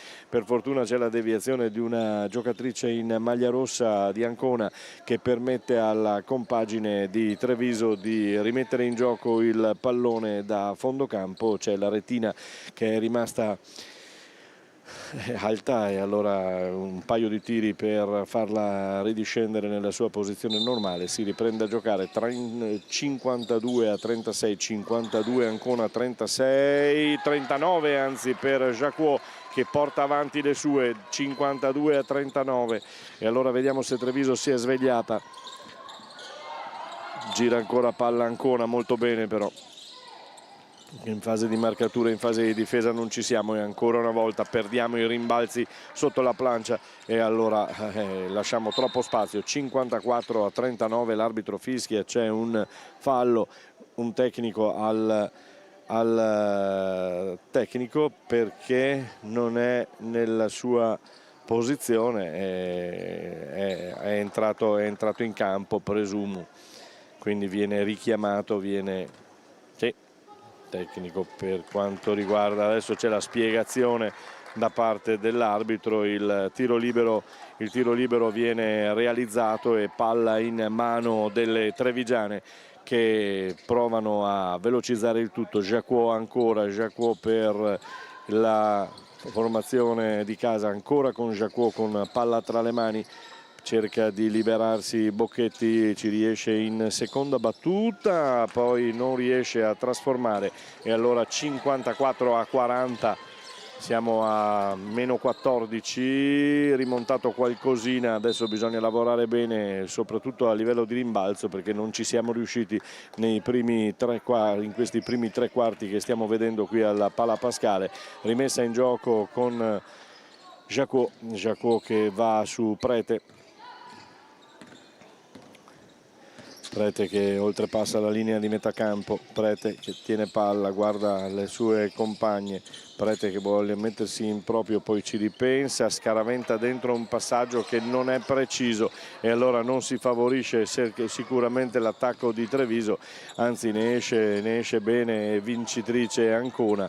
di una giocatrice in maglia rossa di Ancona che permette alla compagine di Treviso di rimettere in gioco il pallone da fondo campo. C'è la retina che è rimasta alta e allora un paio di tiri per farla ridiscendere nella sua posizione normale. Si riprende a giocare 52-36, 52 Ancona, 39 anzi per Jacquot che porta avanti le sue, 52-39. E allora vediamo se Treviso si è svegliata. Gira ancora palla Ancona, molto bene però. In fase di marcatura, in fase di difesa non ci siamo e ancora una volta perdiamo i rimbalzi sotto la plancia e allora lasciamo troppo spazio. 54-39, l'arbitro fischia, c'è un fallo, un tecnico al tecnico perché non è nella sua posizione, è entrato in campo, presumo, quindi viene richiamato, sì, tecnico per quanto riguarda, adesso c'è la spiegazione da parte dell'arbitro. Il tiro libero viene realizzato e palla in mano delle trevigiane che provano a velocizzare il tutto. Jacquot per la formazione di casa, ancora con Jacquot con palla tra le mani. Cerca di liberarsi Bocchetti, ci riesce in seconda battuta, poi non riesce a trasformare e allora 54-40, siamo a -14, rimontato qualcosina, adesso bisogna lavorare bene soprattutto a livello di rimbalzo perché non ci siamo riusciti in questi primi 3 quarti che stiamo vedendo qui alla Pala Pascale. Rimessa in gioco con Jacquot che va su Prete che oltrepassa la linea di metà campo. Prete che tiene palla, guarda le sue compagne, Prete che vuole mettersi in proprio, poi ci ripensa, scaraventa dentro un passaggio che non è preciso e allora non si favorisce sicuramente l'attacco di Treviso, anzi ne esce bene vincitrice Ancona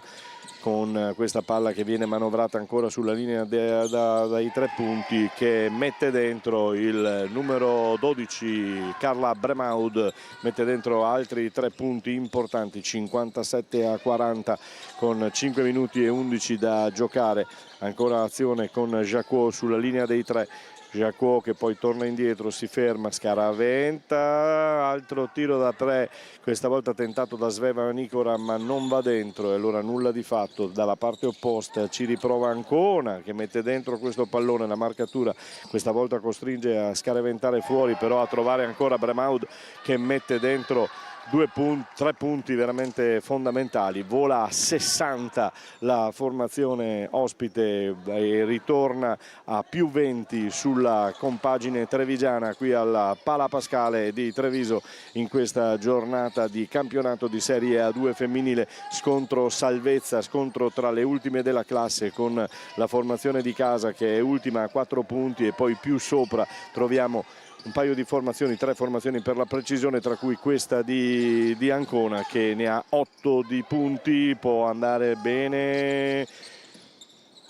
con questa palla che viene manovrata ancora sulla linea dai 3 punti, che mette dentro il numero 12 Carla Bremaud, mette dentro altri 3 punti importanti, 57-40 con 5 minuti e 11 da giocare. Ancora azione con Jacquot sulla linea dei 3. Jacquot che poi torna indietro, si ferma, scaraventa, altro tiro da 3, questa volta tentato da Sveva Nicora ma non va dentro e allora nulla di fatto. Dalla parte opposta ci riprova Ancona che mette dentro questo pallone, la marcatura questa volta costringe a scaraventare fuori, però a trovare ancora Bremaud che mette dentro 3 punti veramente fondamentali. Vola a 60 la formazione ospite e ritorna a più 20 sulla compagine trevigiana qui alla Pala Pascale di Treviso in questa giornata di campionato di Serie A2 femminile. Scontro salvezza, scontro tra le ultime della classe con la formazione di casa che è ultima a 4 punti e poi più sopra troviamo un paio di formazioni, 3 formazioni per la precisione, tra cui questa di Ancona che ne ha 8 di punti, può andare bene.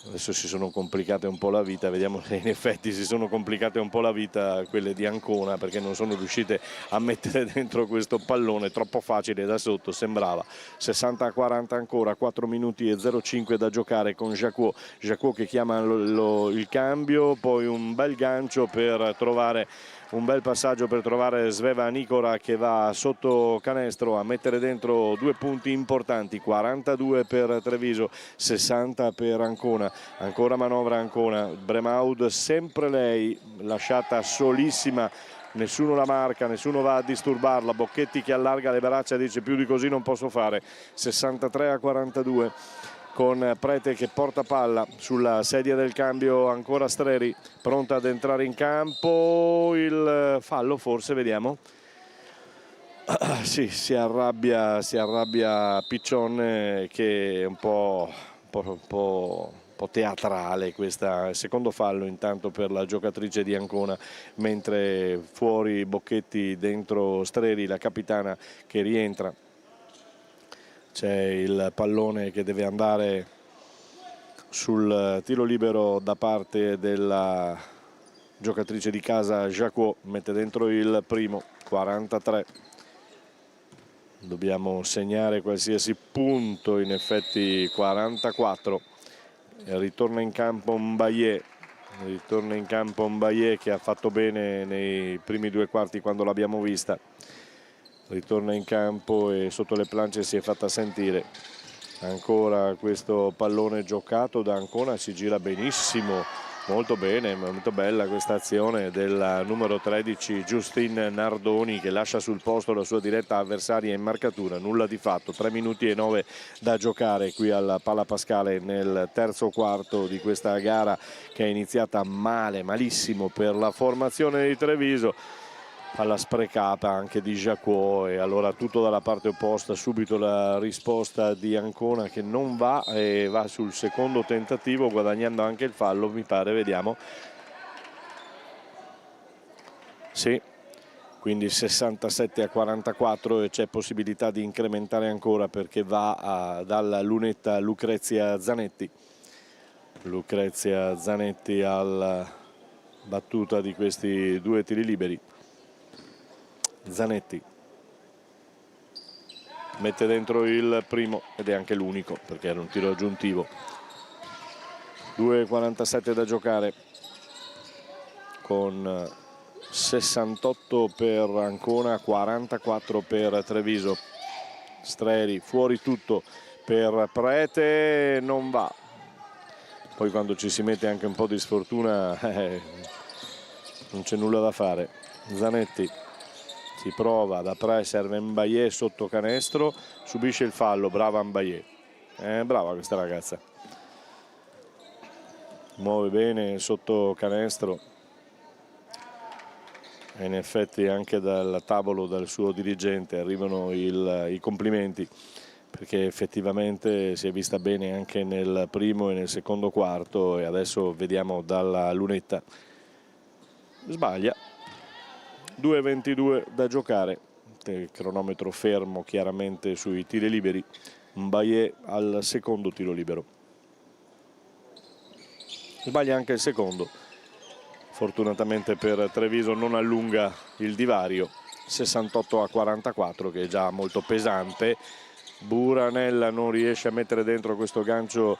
Adesso si sono complicate un po' la vita, vediamo se in effetti si sono complicate un po' la vita quelle di Ancona perché non sono riuscite a mettere dentro questo pallone, troppo facile da sotto sembrava. 60-40 ancora, 4 minuti e 0,5 da giocare con Jacquot che chiama il cambio, poi un bel gancio per trovare un bel passaggio per trovare Sveva Nikora che va sotto canestro a mettere dentro 2 punti importanti, 42 per Treviso, 60 per Ancona. Ancora manovra Ancona, Bremaud sempre lei, lasciata solissima, nessuno la marca, nessuno va a disturbarla, Bocchetti che allarga le braccia e dice più di così non posso fare, 63-42. Con Prete che porta palla sulla sedia del cambio, ancora Streri pronta ad entrare in campo, il fallo forse, vediamo. Sì, si arrabbia Piccione che è un po' teatrale questa, secondo fallo intanto per la giocatrice di Ancona, mentre fuori Bocchetti, dentro Streri, la capitana che rientra. C'è il pallone che deve andare sul tiro libero da parte della giocatrice di casa Jacquot, mette dentro il primo, 43. Dobbiamo segnare qualsiasi punto, in effetti 44. Ritorna in campo Mbaye che ha fatto bene nei primi 2 quarti quando l'abbiamo vista. Ritorna in campo e sotto le planche si è fatta sentire. Ancora questo pallone giocato da Ancona, si gira benissimo, molto bene, molto bella questa azione del numero 13 Justine Nardoni, che lascia sul posto la sua diretta avversaria in marcatura. Nulla di fatto, 3 minuti e 9 da giocare qui al Palla Pascale nel terzo quarto di questa gara che è iniziata male, malissimo per la formazione di Treviso. Palla sprecata anche di Jacquot, e allora tutto dalla parte opposta, subito la risposta di Ancona che non va, e va sul secondo tentativo guadagnando anche il fallo, mi pare, vediamo. Sì, quindi 67-44 e c'è possibilità di incrementare ancora perché va dalla lunetta Lucrezia Zanetti. Lucrezia Zanetti alla battuta di questi 2 tiri liberi. Zanetti mette dentro il primo ed è anche l'unico perché era un tiro aggiuntivo. 2:47 da giocare, con 68 per Ancona, 44 per Treviso. Streri fuori tutto per Prete, non va. Poi quando ci si mette anche un po' di sfortuna non c'è nulla da fare. Zanetti si prova da 3, serve Mbaye sotto canestro, subisce il fallo, brava Mbaye, brava questa ragazza, muove bene sotto canestro, e in effetti anche dal tavolo, dal suo dirigente arrivano i complimenti, perché effettivamente si è vista bene anche nel primo e nel secondo quarto, e adesso vediamo dalla lunetta, sbaglia. 2:22 da giocare, il cronometro fermo chiaramente sui tiri liberi. Mbaye al secondo tiro libero, sbaglia anche il secondo, fortunatamente per Treviso non allunga il divario, 68-44, che è già molto pesante. Buranella non riesce a mettere dentro questo gancio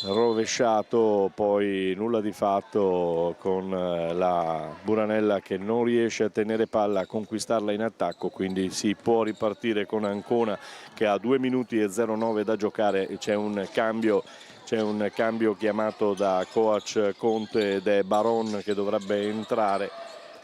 rovesciato, poi nulla di fatto con la Buranella che non riesce a tenere palla, a conquistarla in attacco, quindi si può ripartire con Ancona che ha 2 minuti e 09 da giocare. C'è un cambio chiamato da coach Conte ed è Baron che dovrebbe entrare,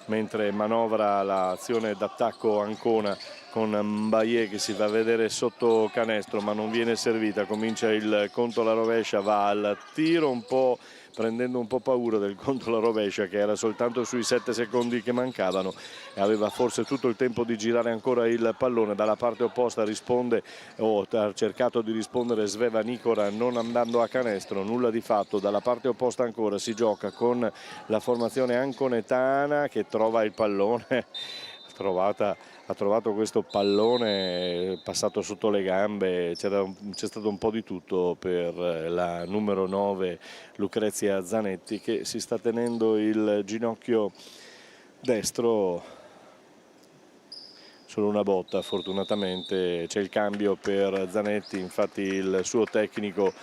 mentre manovra l'azione d'attacco Ancona con Mbaye che si va a vedere sotto canestro ma non viene servita. Comincia il conto alla rovescia, va al tiro un po' prendendo un po' paura del conto alla rovescia, che era soltanto sui 7 secondi che mancavano e aveva forse tutto il tempo di girare ancora il pallone. Dalla parte opposta risponde, ha cercato di rispondere Sveva Nikora non andando a canestro, nulla di fatto. Dalla parte opposta ancora si gioca con la formazione anconetana che trova il pallone, ha trovato questo pallone passato sotto le gambe, c'è stato un po' di tutto per la numero 9 Lucrezia Zanetti, che si sta tenendo il ginocchio destro, solo una botta fortunatamente. C'è il cambio per Zanetti, infatti il suo tecnico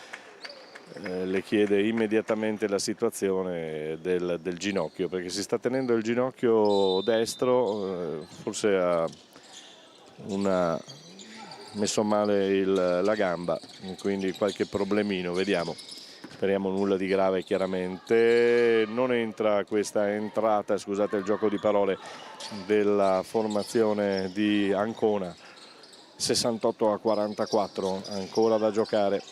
le chiede immediatamente la situazione del ginocchio, perché si sta tenendo il ginocchio destro, forse ha messo male la gamba, quindi qualche problemino, vediamo. Speriamo nulla di grave chiaramente. Non entra questa entrata, scusate il gioco di parole, della formazione di Ancona. 68-44, ancora da giocare,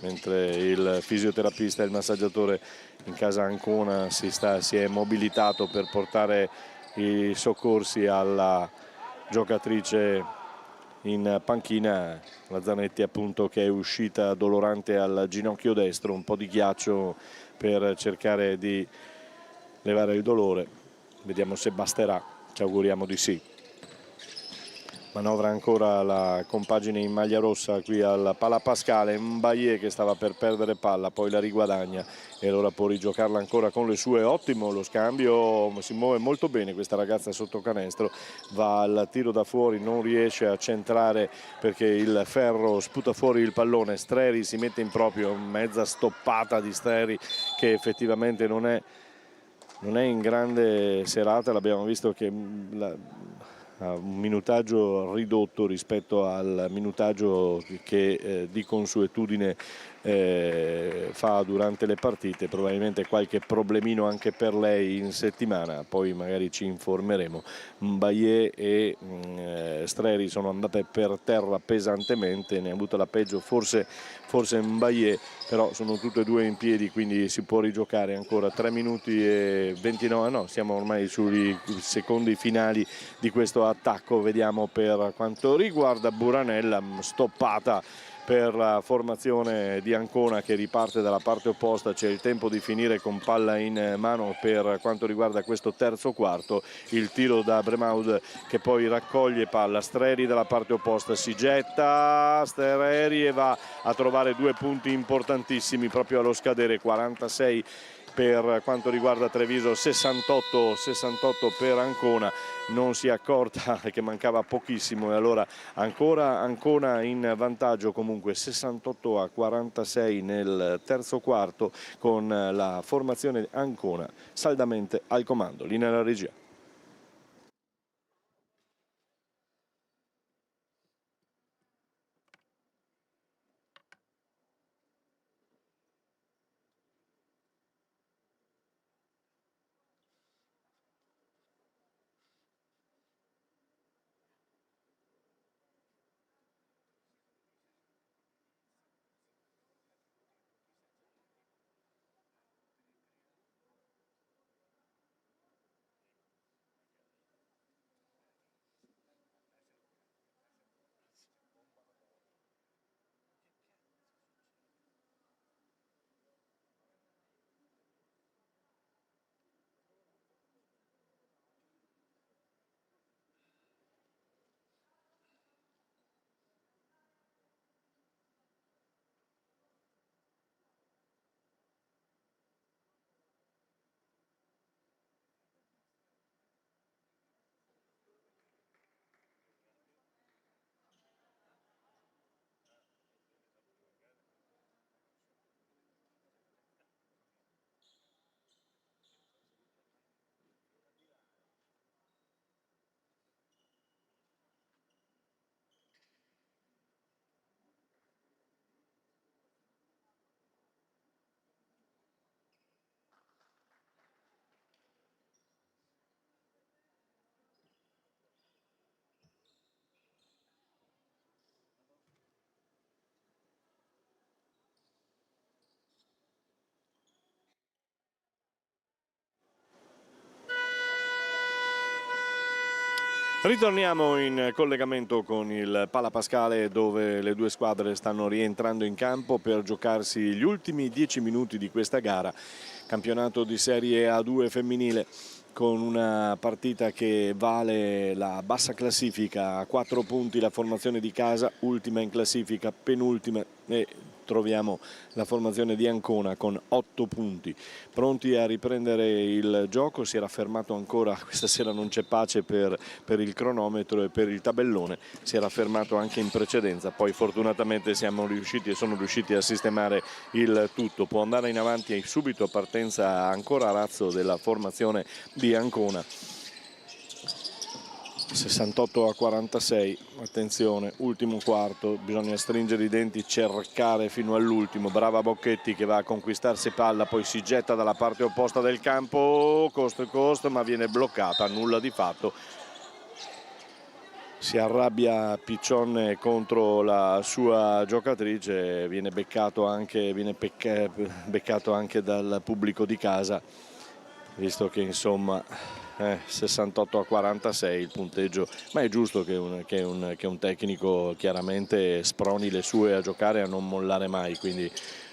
mentre il fisioterapista e il massaggiatore in casa Ancona si è mobilitato per portare i soccorsi alla giocatrice in panchina, la Zanetti appunto, che è uscita dolorante al ginocchio destro, un po' di ghiaccio per cercare di levare il dolore, vediamo se basterà, ci auguriamo di sì. Manovra ancora la compagine in maglia rossa qui al Pala Pascale, Mbaye che stava per perdere palla, poi la riguadagna e allora può rigiocarla ancora con le sue. Ottimo lo scambio, si muove molto bene questa ragazza sotto canestro, va al tiro da fuori, non riesce a centrare perché il ferro sputa fuori il pallone. Streri si mette in proprio, mezza stoppata di Streri che effettivamente non è in grande serata, l'abbiamo visto che ha un minutaggio ridotto rispetto al minutaggio che di consuetudine fa durante le partite, probabilmente qualche problemino anche per lei in settimana, poi magari ci informeremo. Mbaye e Streri sono andate per terra pesantemente, ne ha avuta la peggio forse Mbaye, però sono tutte e due in piedi, quindi si può rigiocare ancora 3 minuti e 29, no, siamo ormai sui secondi finali di questo attacco. Vediamo per quanto riguarda Buranella, stoppata per la formazione di Ancona che riparte dalla parte opposta. C'è il tempo di finire con palla in mano per quanto riguarda questo terzo quarto. Il tiro da Bremaud che poi raccoglie palla, Streri dalla parte opposta, si getta Streri e va a trovare 2 punti importantissimi proprio allo scadere. 46 per quanto riguarda Treviso, 68 per Ancona. Non si è accorta che mancava pochissimo e allora ancora Ancona in vantaggio, comunque 68-46 nel terzo quarto, con la formazione Ancona saldamente al comando. Linea alla regia. Ritorniamo in collegamento con il Pala Pascale, dove le due squadre stanno rientrando in campo per giocarsi gli ultimi 10 minuti di questa gara, campionato di Serie A2 femminile, con una partita che vale la bassa classifica. A 4 punti la formazione di casa, ultima in classifica, penultima, e troviamo la formazione di Ancona con 8 punti, pronti a riprendere il gioco. Si era fermato ancora, questa sera non c'è pace per il cronometro e per il tabellone, si era fermato anche in precedenza, poi fortunatamente sono riusciti a sistemare il tutto. Può andare in avanti subito, partenza ancora a razzo della formazione di Ancona. 68-46, attenzione, ultimo quarto, bisogna stringere i denti, cercare fino all'ultimo. Brava Bocchetti che va a conquistarsi palla, poi si getta dalla parte opposta del campo, costo e costo, ma viene bloccata, nulla di fatto. Si arrabbia Piccione contro la sua giocatrice, viene beccato anche dal pubblico di casa, visto che insomma 68-46 il punteggio, ma è giusto che un tecnico chiaramente sproni le sue a giocare e a non mollare mai, quindi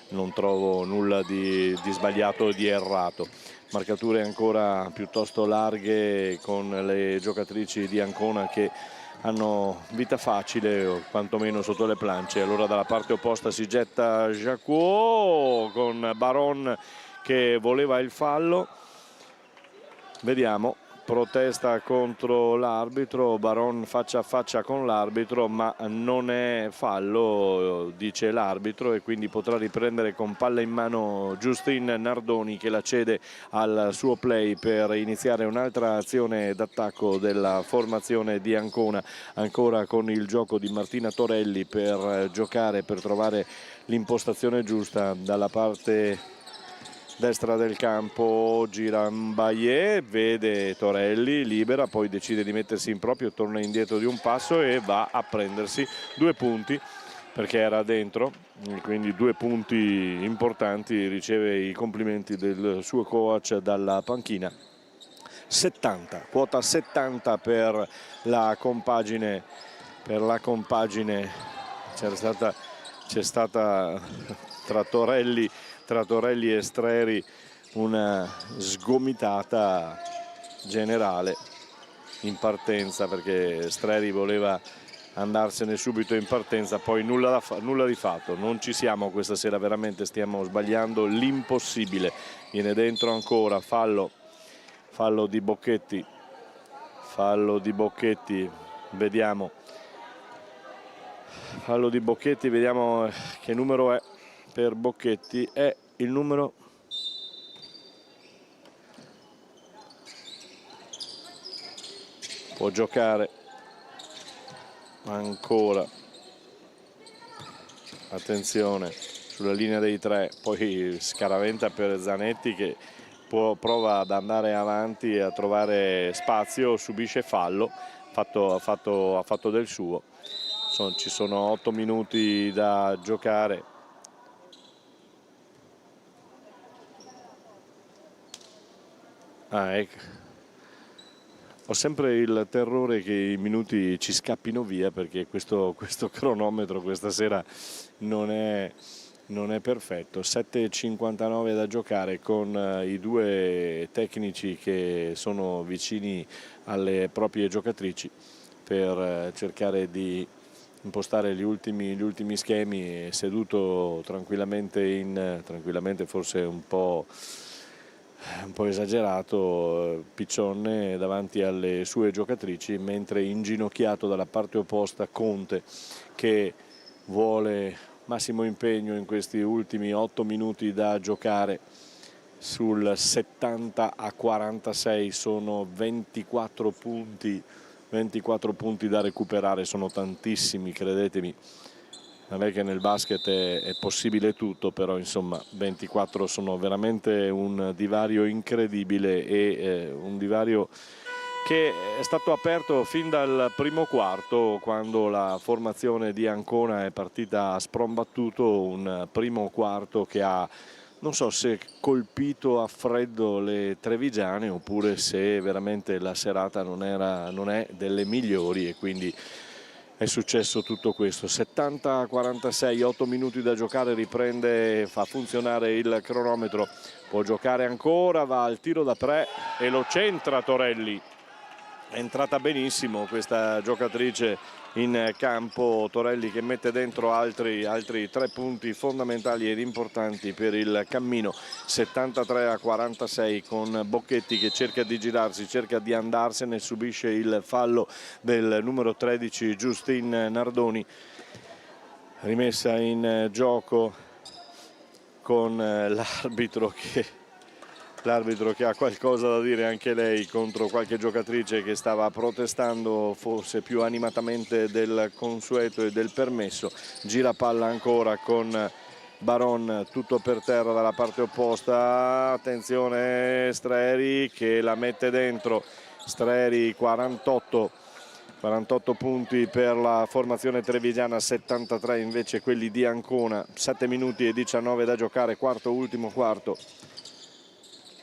non trovo nulla di sbagliato o di errato. Marcature ancora piuttosto larghe con le giocatrici di Ancona che hanno vita facile o quantomeno sotto le planche. Allora dalla parte opposta si getta Jacquot con Baron che voleva il fallo. Vediamo, protesta contro l'arbitro, Baron faccia a faccia con l'arbitro, ma non è fallo, dice l'arbitro, e quindi potrà riprendere con palla in mano Justine Nardoni che la cede al suo play per iniziare un'altra azione d'attacco della formazione di Ancona, ancora con il gioco di Martina Torelli per giocare, per trovare l'impostazione giusta dalla parte destra del campo. Gira Mbaye, vede Torelli, libera, poi decide di mettersi in proprio, torna indietro di un passo e va a prendersi 2 punti perché era dentro, quindi 2 punti importanti, riceve i complimenti del suo coach dalla panchina. 70, quota 70 per la compagine, c'è stata tra Torelli e Streri una sgomitata generale in partenza, perché Streri voleva andarsene subito in partenza, poi nulla di fatto. Non ci siamo questa sera, veramente stiamo sbagliando l'impossibile. Viene dentro ancora, fallo di Bocchetti, vediamo che numero è per Bocchetti. È il numero può giocare ancora, attenzione sulla linea dei 3, poi scaraventa per Zanetti che prova ad andare avanti e a trovare spazio, subisce fallo, ha fatto del suo. Ci sono 8 minuti da giocare. Ecco. Ho sempre il terrore che i minuti ci scappino via, perché questo cronometro questa sera non è perfetto. 7:59 da giocare, con i 2 tecnici che sono vicini alle proprie giocatrici per cercare di impostare gli ultimi schemi. Seduto tranquillamente, forse un po' esagerato, Piccione davanti alle sue giocatrici, mentre inginocchiato dalla parte opposta Conte, che vuole massimo impegno in questi ultimi 8 minuti da giocare. Sul 70-46 sono 24 punti da recuperare, sono tantissimi, credetemi. Non è che nel basket è possibile tutto, però insomma 24 sono veramente un divario incredibile, e un divario che è stato aperto fin dal primo quarto, quando la formazione di Ancona è partita a sprombattuto. Un primo quarto che ha, non so se colpito a freddo le trevigiane, oppure se veramente la serata non è delle migliori e quindi è successo tutto questo. 70-46, 8 minuti da giocare, riprende, fa funzionare il cronometro, può giocare ancora, va al tiro da 3 e lo centra Torelli. È entrata benissimo questa giocatrice in campo, Torelli, che mette dentro altri 3 punti fondamentali ed importanti per il cammino. 73-46 con Bocchetti che cerca di girarsi, cerca di andarsene, subisce il fallo del numero 13 Giustin Nardoni. Rimessa in gioco con l'arbitro che ha qualcosa da dire anche lei contro qualche giocatrice che stava protestando forse più animatamente del consueto e del permesso. Gira palla ancora con Baron, tutto per terra dalla parte opposta. Attenzione, Streri che la mette dentro. Streri 48 punti per la formazione trevigiana, 73 invece quelli di Ancona. 7 minuti e 19 da giocare, quarto, ultimo quarto.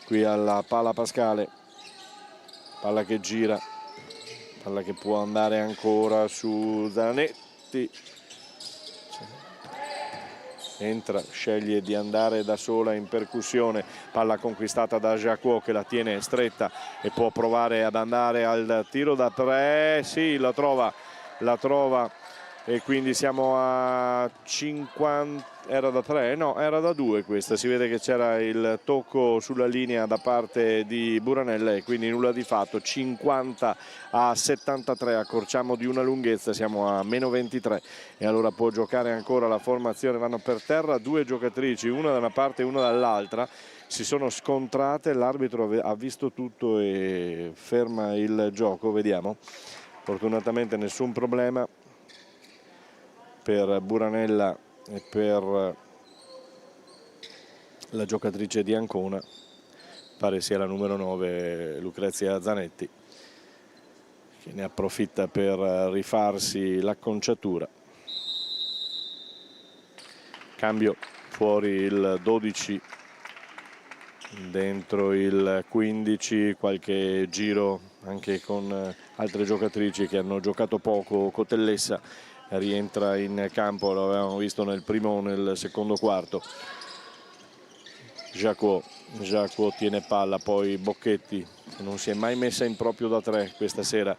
Qui alla palla Pascale, palla che gira, palla che può andare ancora su Zanetti. Entra, sceglie di andare da sola in percussione, palla conquistata da Jacquot che la tiene stretta e può provare ad andare al tiro da 3, sì, la trova e quindi siamo a 50, era da 3? No, era da 2 questa, si vede che c'era il tocco sulla linea da parte di Buranella e quindi nulla di fatto. 50-73, accorciamo di una lunghezza, siamo a meno 23 e allora può giocare ancora la formazione. Vanno per terra 2 giocatrici, una da una parte e una dall'altra, si sono scontrate, l'arbitro ha visto tutto e ferma il gioco, vediamo. Fortunatamente nessun problema per Buranella e per la giocatrice di Ancona, pare sia la numero 9 Lucrezia Zanetti, che ne approfitta per rifarsi l'acconciatura. Cambio, fuori il 12, dentro il 15, qualche giro anche con altre giocatrici che hanno giocato poco. Cotellessa rientra in campo, lo avevamo visto nel primo o nel secondo quarto. Jacquot tiene palla, poi Bocchetti che non si è mai messa in proprio da 3 questa sera,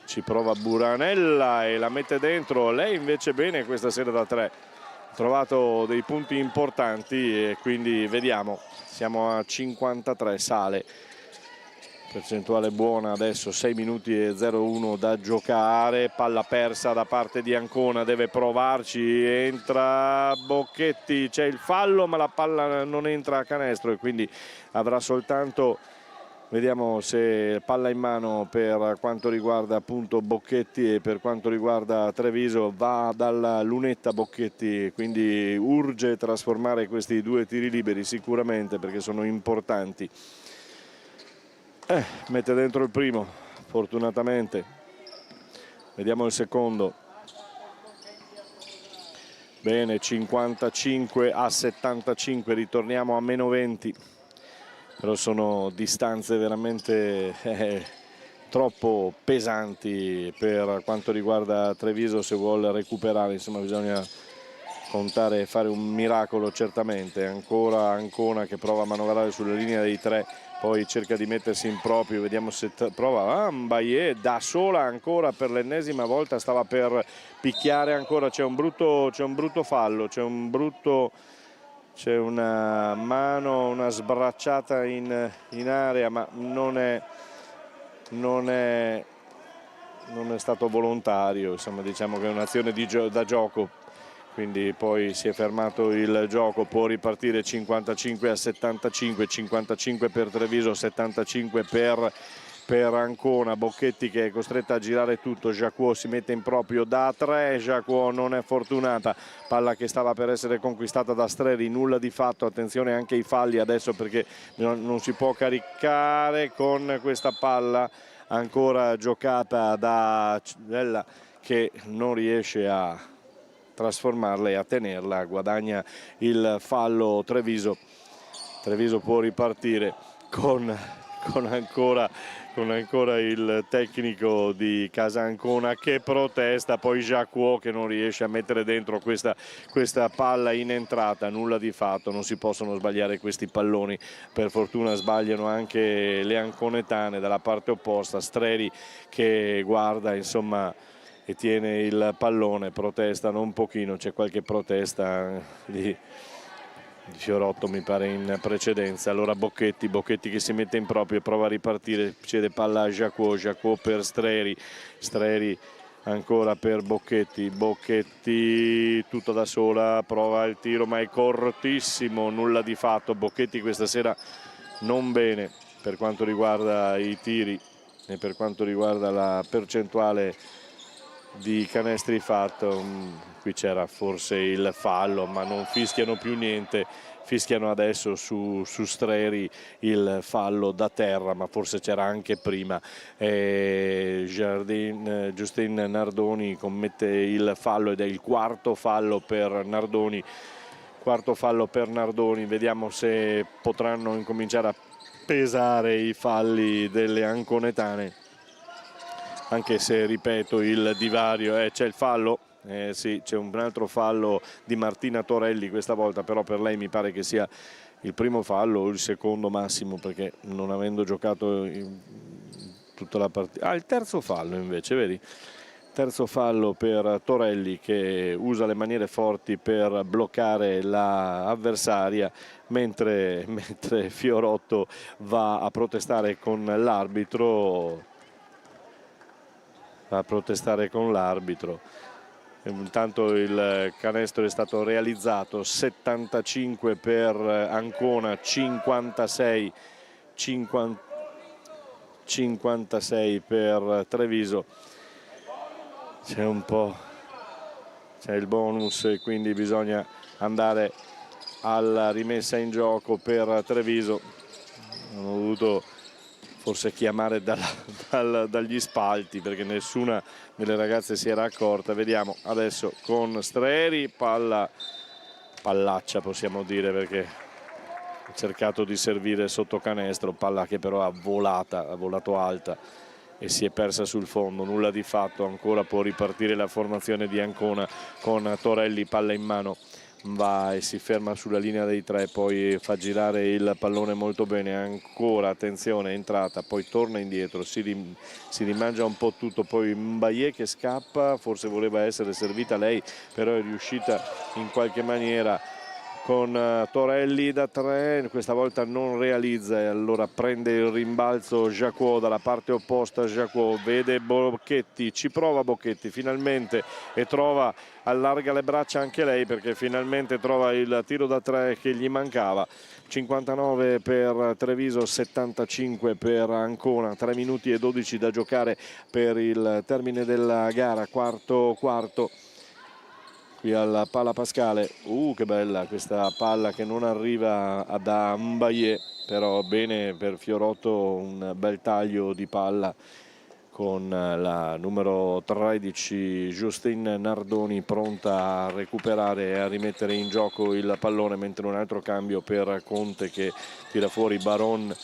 ci prova Buranella e la mette dentro. Lei invece bene questa sera da 3, ha trovato dei punti importanti e quindi vediamo, siamo a 53, sale. Percentuale buona adesso, 6 minuti e 01 da giocare, palla persa da parte di Ancona, deve provarci, entra Bocchetti, c'è il fallo ma la palla non entra a canestro e quindi avrà soltanto, vediamo se palla in mano per quanto riguarda appunto Bocchetti e per quanto riguarda Treviso va dalla lunetta Bocchetti, quindi urge trasformare questi 2 tiri liberi sicuramente perché sono importanti. Mette dentro il primo, fortunatamente. Vediamo il secondo. Bene, 55-75, ritorniamo a meno 20. Però sono distanze veramente troppo pesanti per quanto riguarda Treviso se vuole recuperare. Insomma, bisogna contare e fare un miracolo certamente. Ancora Ancona che prova a manovrare sulla linea dei 3. Poi cerca di mettersi in proprio, vediamo se prova Mbaye da sola ancora per l'ennesima volta, stava per picchiare ancora, c'è un brutto fallo, c'è una mano, una sbracciata in area, ma non è stato volontario, insomma diciamo che è un'azione da gioco. Quindi poi si è fermato il gioco, può ripartire 55-75, 55 per Treviso, 75 per Ancona. Bocchetti che è costretta a girare tutto, Jacquot si mette in proprio da 3, Jacquot non è fortunata, palla che stava per essere conquistata da Streri, nulla di fatto, attenzione anche ai falli adesso perché non si può caricare con questa palla ancora giocata da Cella che non riesce a trasformarla e a tenerla, guadagna il fallo Treviso può ripartire con con ancora il tecnico di Casa Ancona che protesta, poi Jacquot che non riesce a mettere dentro questa palla in entrata. Nulla di fatto, non si possono sbagliare questi palloni, per fortuna sbagliano anche le anconetane dalla parte opposta. Streri che guarda, insomma, e tiene il pallone, protestano un pochino, c'è qualche protesta di Fiorotto mi pare in precedenza. Allora Bocchetti che si mette in proprio e prova a ripartire, cede palla a Jacquot per Streri ancora per Bocchetti tutto da sola, prova il tiro ma è cortissimo, nulla di fatto. Bocchetti questa sera non bene per quanto riguarda i tiri e per quanto riguarda la percentuale di canestri fatto. Qui c'era forse il fallo, ma non fischiano più niente, fischiano adesso su Streri il fallo da terra, ma forse c'era anche prima. Justin Nardoni commette il fallo ed è il quarto fallo per Nardoni. Vediamo se potranno incominciare a pesare i falli delle anconetane, anche se, ripeto, il divario c'è il fallo, sì, c'è un altro fallo di Martina Torelli questa volta, però per lei mi pare che sia il primo fallo o il secondo massimo, perché non avendo giocato tutta la partita. Il terzo fallo invece, vedi? Terzo fallo per Torelli che usa le maniere forti per bloccare l'avversaria, mentre Fiorotto va a protestare con l'arbitro. Intanto il canestro è stato realizzato, 75 per Ancona, 56 per Treviso. C'è il bonus e quindi bisogna andare alla rimessa in gioco per Treviso. Hanno dovuto forse chiamare dagli spalti perché nessuna delle ragazze si era accorta. Vediamo adesso con Streri, pallaccia possiamo dire, perché ha cercato di servire sotto canestro, palla che però ha volato alta e si è persa sul fondo. Nulla di fatto, ancora può ripartire la formazione di Ancona con Torelli, palla in mano, va e si ferma sulla linea dei tre, poi fa girare il pallone molto bene, ancora attenzione, entrata, poi torna indietro, si rimangia un po' tutto, poi Mbaye che scappa, forse voleva essere servita lei, però è riuscita in qualche maniera con Torelli da tre, questa volta non realizza e allora prende il rimbalzo Jacquot dalla parte opposta. Jacquot vede Bocchetti, ci prova Bocchetti finalmente e allarga le braccia anche lei, perché finalmente trova il tiro da tre che gli mancava. 59 per Treviso, 75 per Ancona, 3 minuti e 12 da giocare per il termine della gara, quarto. Qui alla palla Pascale, che bella questa palla che non arriva da Mbaye, però bene per Fiorotto, un bel taglio di palla con la numero 13 Justin Nardoni pronta a recuperare e a rimettere in gioco il pallone, mentre un altro cambio per Conte che tira fuori Baron.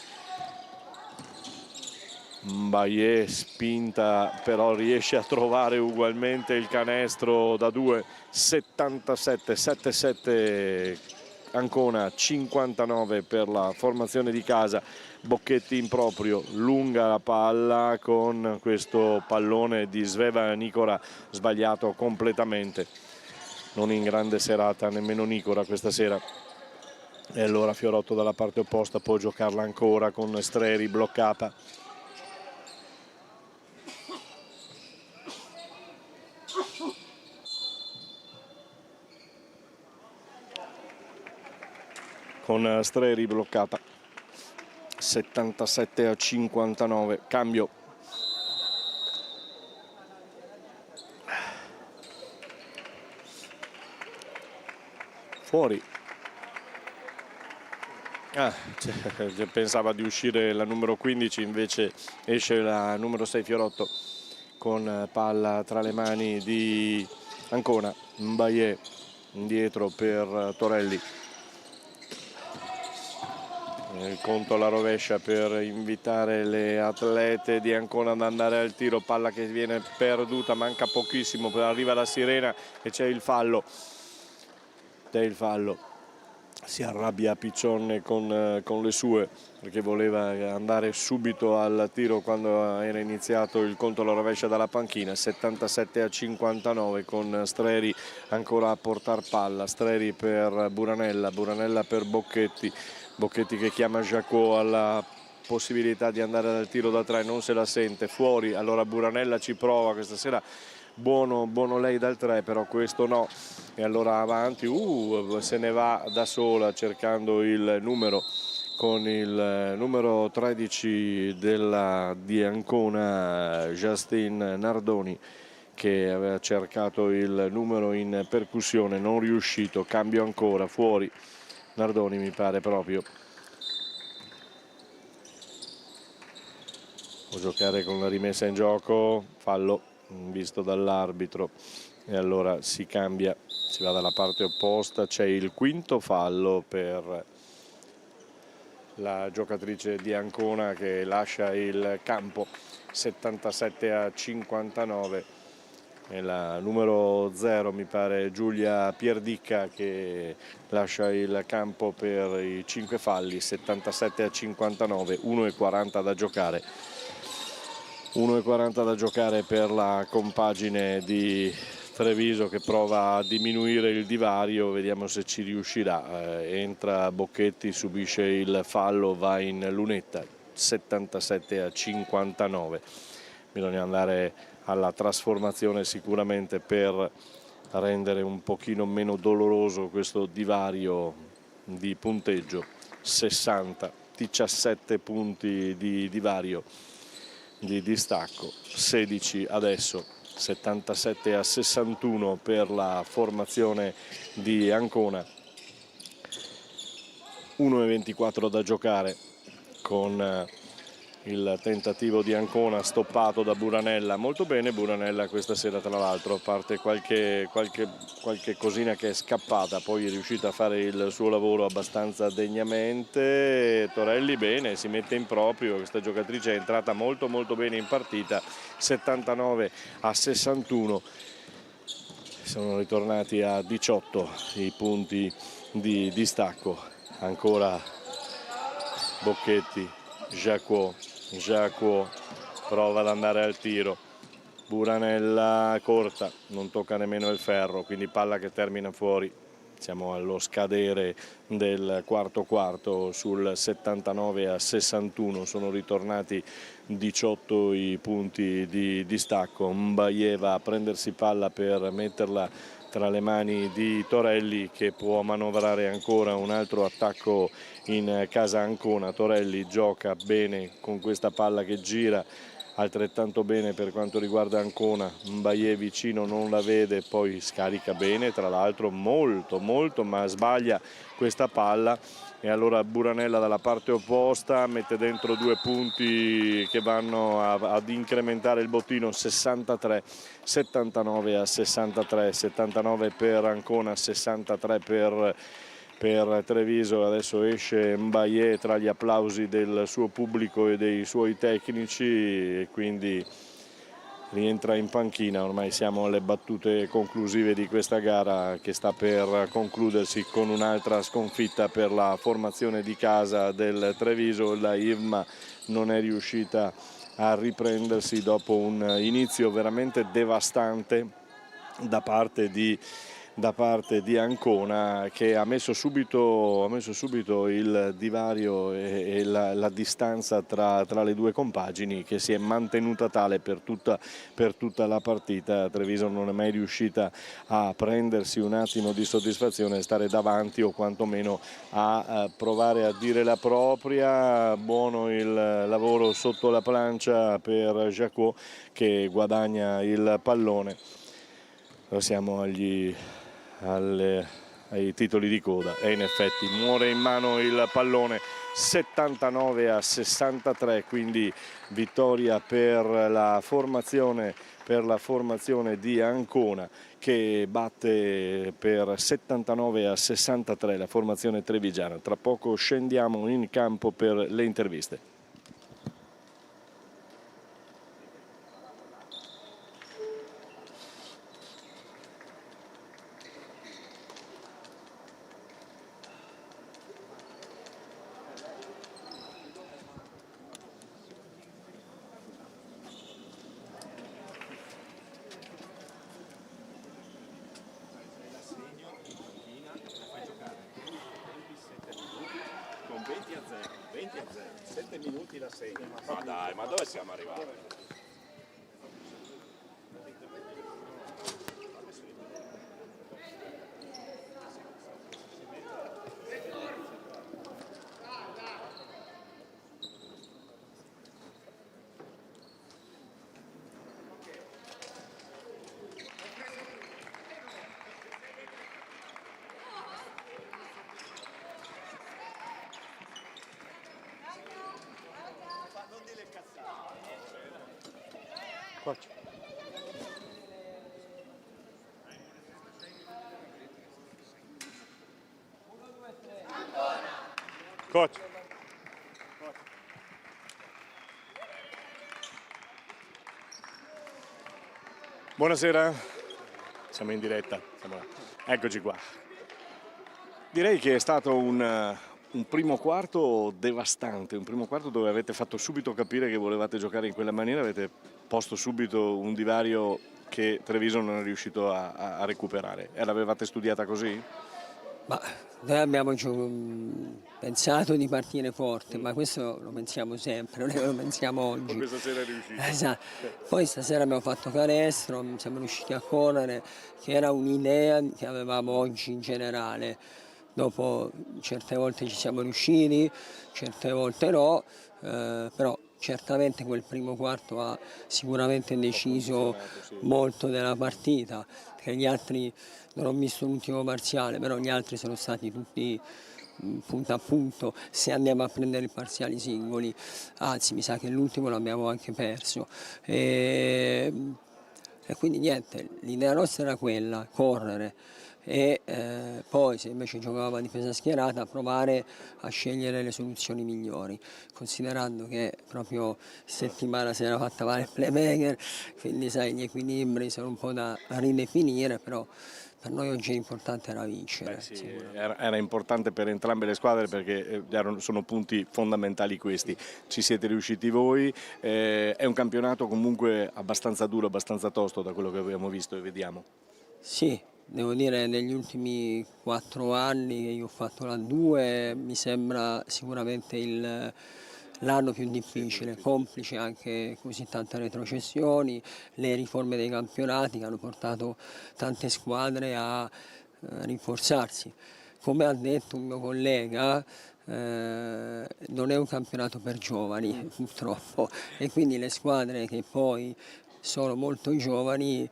Mbaye spinta, però riesce a trovare ugualmente il canestro da due. 77 Ancona, 59 per la formazione di casa. Bocchetti in proprio, lunga la palla con questo pallone di Sveva Nicora sbagliato completamente. Non in grande serata nemmeno Nicora questa sera. E allora Fiorotto dalla parte opposta può giocarla ancora con Streri bloccata. Con Streri bloccata, 77-59, cambio. Fuori. Pensava di uscire la numero 15, invece esce la numero 6 Fiorotto con palla tra le mani di Ancona. Mbaye indietro per Torelli. il conto alla rovescia per invitare le atlete di Ancona ad andare al tiro, palla che viene perduta, manca pochissimo, arriva la sirena e c'è il fallo. Si arrabbia Piccione con le sue, perché voleva andare subito al tiro quando era iniziato il conto alla rovescia dalla panchina. 77-59 con Streri ancora a portar palla, Streri per Buranella per Bocchetti che chiama Jacquot alla possibilità di andare dal tiro da 3, non se la sente, fuori, allora Buranella ci prova questa sera. Buono lei dal 3, però questo no, e allora avanti, se ne va da sola cercando il numero, con il numero 13 di Ancona, Justine Nardoni, che aveva cercato il numero in percussione, non riuscito, cambio ancora, fuori Nardoni mi pare proprio. Può giocare con la rimessa in gioco, fallo visto dall'arbitro, e allora si cambia, si va dalla parte opposta, c'è il quinto fallo per la giocatrice di Ancona che lascia il campo. 77-59 e la numero 0 mi pare Giulia Pierdicca che lascia il campo per i 5 falli. 77-59, 1:40 da giocare. 1:40 da giocare per la compagine di Treviso, che prova a diminuire il divario, vediamo se ci riuscirà. Entra Bocchetti, subisce il fallo, va in lunetta. 77-59, bisogna andare alla trasformazione sicuramente per rendere un pochino meno doloroso questo divario di punteggio. 17 punti di divario di distacco, 16 adesso. 77-61 per la formazione di Ancona. 1:24 da giocare, con il tentativo di Ancona stoppato da Buranella. Molto bene Buranella questa sera, tra l'altro, a parte qualche cosina che è scappata, poi è riuscita a fare il suo lavoro abbastanza degnamente. Torelli bene, si mette in proprio, questa giocatrice è entrata molto bene in partita. 79-61, sono ritornati a 18 i punti di distacco. Ancora Bocchetti, Jacquot prova ad andare al tiro, Buranella corta, non tocca nemmeno il ferro, quindi palla che termina fuori. Siamo allo scadere del quarto, sul 79-61, sono ritornati 18 i punti di distacco. Mbaye va a prendersi palla per metterla tra le mani di Torelli, che può manovrare ancora un altro attacco in casa Ancona. Torelli gioca bene con questa palla che gira, altrettanto bene per quanto riguarda Ancona. Mbaye vicino non la vede, poi scarica bene, tra l'altro molto, ma sbaglia questa palla, e allora Buranella dalla parte opposta mette dentro 2 punti che vanno ad incrementare il bottino. 63-79 79 per Ancona, 63 per Treviso. Adesso esce Mbaye tra gli applausi del suo pubblico e dei suoi tecnici, e quindi rientra in panchina. Ormai siamo alle battute conclusive di questa gara, che sta per concludersi con un'altra sconfitta per la formazione di casa del Treviso. La IVMA non è riuscita a riprendersi dopo un inizio veramente devastante da parte di Ancona, che ha messo subito il divario e la distanza tra le due compagini, che si è mantenuta tale per tutta la partita. Treviso non è mai riuscita a prendersi un attimo di soddisfazione, stare davanti o quantomeno a provare a dire la propria. Buono il lavoro sotto la plancia per Jacquot, che guadagna il pallone. Siamo ai ai titoli di coda e in effetti muore in mano il pallone. 79-63, quindi vittoria per la formazione di Ancona, che batte per 79-63 la formazione trevigiana. Tra poco scendiamo in campo per le interviste. Con 20-0, 7 minuti la segna. Ma dai, ma dove siamo arrivati? Coach. Coach. Buonasera, siamo in diretta, eccoci qua. Direi che è stato un primo quarto devastante, un primo quarto dove avete fatto subito capire che volevate giocare in quella maniera, avete posto subito un divario che Treviso non è riuscito a recuperare. E l'avevate studiata così? Ma noi abbiamo pensato di partire forte, ma questo lo pensiamo sempre, non è che lo pensiamo oggi. Questa sera è riuscito. Esatto. Poi stasera abbiamo fatto canestro, siamo riusciti a correre, che era un'idea che avevamo oggi in generale. Dopo certe volte ci siamo riusciti, certe volte no, però certamente quel primo quarto ha sicuramente deciso molto della partita, perché gli altri, non ho visto l'ultimo parziale, però gli altri sono stati tutti punto a punto. Se andiamo a prendere i parziali singoli, anzi mi sa che l'ultimo l'abbiamo anche perso. E quindi niente, l'idea nostra era quella, correre. E poi se invece giocava a difesa schierata provare a scegliere le soluzioni migliori, considerando che proprio settimana si era fatta male il playmaker, quindi sai gli equilibri sono un po' da ridefinire, però per noi oggi l'importante era vincere. Beh, sì, era importante per entrambe le squadre perché sono punti fondamentali questi. Ci siete riusciti voi, è un campionato comunque abbastanza duro, abbastanza tosto da quello che abbiamo visto e vediamo. Sì, devo dire negli ultimi 4 anni che io ho fatto la 2 mi sembra sicuramente l'anno più difficile, complice anche così tante retrocessioni, le riforme dei campionati che hanno portato tante squadre a rinforzarsi. Come ha detto un mio collega, non è un campionato per giovani purtroppo, e quindi le squadre che poi sono molto giovani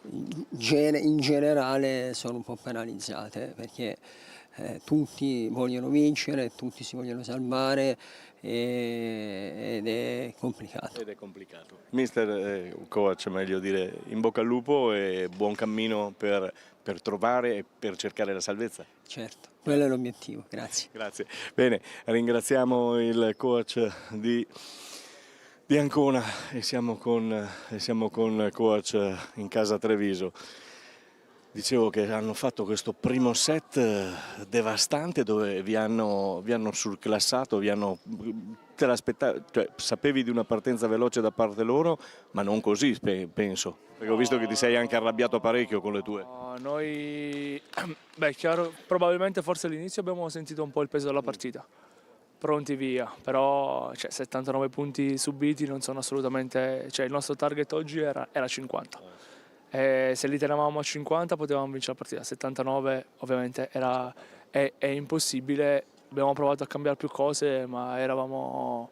in generale sono un po' penalizzate, perché tutti vogliono vincere, tutti si vogliono salvare ed è complicato. Mister, coach, meglio dire, in bocca al lupo e buon cammino per trovare e per cercare la salvezza. Certo, quello è l'obiettivo, grazie. Grazie. Bene, ringraziamo il coach di Ancona e siamo con coach in casa Treviso. Dicevo che hanno fatto questo primo set devastante dove vi hanno surclassato, te l'aspettavi, cioè, sapevi di una partenza veloce da parte loro, ma non così penso, perché ho visto che ti sei anche arrabbiato parecchio con le tue. No, noi, beh, chiaro, probabilmente forse all'inizio abbiamo sentito un po' il peso della partita, pronti via, però 79 punti subiti non sono assolutamente, il nostro target oggi era 50. E se li tenevamo a 50 potevamo vincere la partita, a 79 ovviamente è impossibile. Abbiamo provato a cambiare più cose, ma eravamo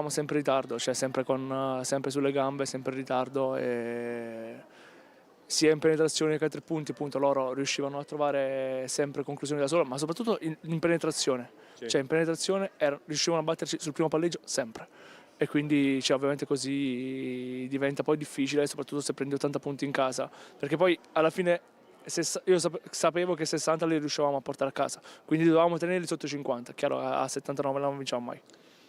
sempre in ritardo, sempre sulle gambe, sempre in ritardo, e sia in penetrazione che a 3 punti, appunto loro riuscivano a trovare sempre conclusioni da solo, ma soprattutto in penetrazione, cioè in penetrazione riuscivano a batterci sul primo palleggio sempre. E quindi ovviamente così diventa poi difficile, soprattutto se prendi 80 punti in casa, perché poi alla fine io sapevo che 60 li riuscivamo a portare a casa, quindi dovevamo tenerli sotto 50, chiaro a 79 non vinciamo mai.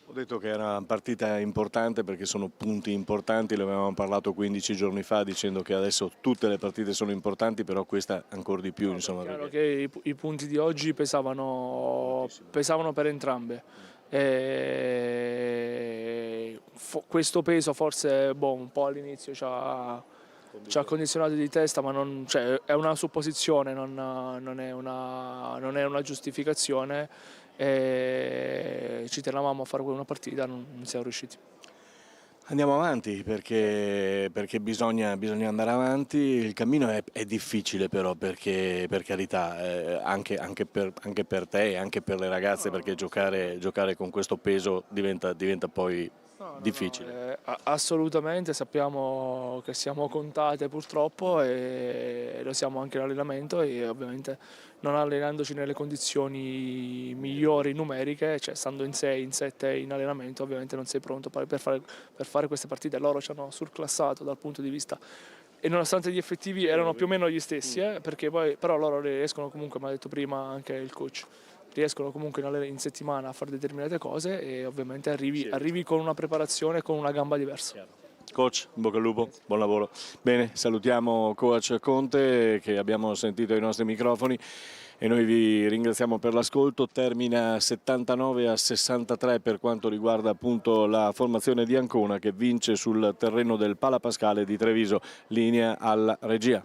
Ho detto che era una partita importante perché sono punti importanti, ne avevamo parlato 15 giorni fa dicendo che adesso tutte le partite sono importanti, però questa ancora di più. Insomma, Chiaro perché... che i punti di oggi pesavano per entrambe. Questo peso forse un po' all'inizio ci ha condizionato di testa, ma è una supposizione, non è una giustificazione. Ci tenevamo a fare una partita, non siamo riusciti. Andiamo avanti perché bisogna andare avanti, il cammino è difficile però perché per carità anche per te e anche per le ragazze, perché giocare con questo peso diventa poi difficile. Assolutamente, sappiamo che siamo contate purtroppo e lo siamo anche in allenamento, e ovviamente non allenandoci nelle condizioni migliori numeriche, cioè stando in 6, in 7 in allenamento, ovviamente non sei pronto per fare queste partite. Loro ci hanno surclassato dal punto di vista, e nonostante gli effettivi erano più o meno gli stessi, però loro riescono comunque, mi ha detto prima anche il coach, riescono comunque in settimana a fare determinate cose, e ovviamente arrivi con una preparazione, con una gamba diversa. Coach, in bocca al lupo, buon lavoro. Bene, salutiamo coach Conte che abbiamo sentito ai nostri microfoni e noi vi ringraziamo per l'ascolto. Termina 79-63 per quanto riguarda appunto la formazione di Ancona, che vince sul terreno del Pala Pascale di Treviso. Linea alla regia.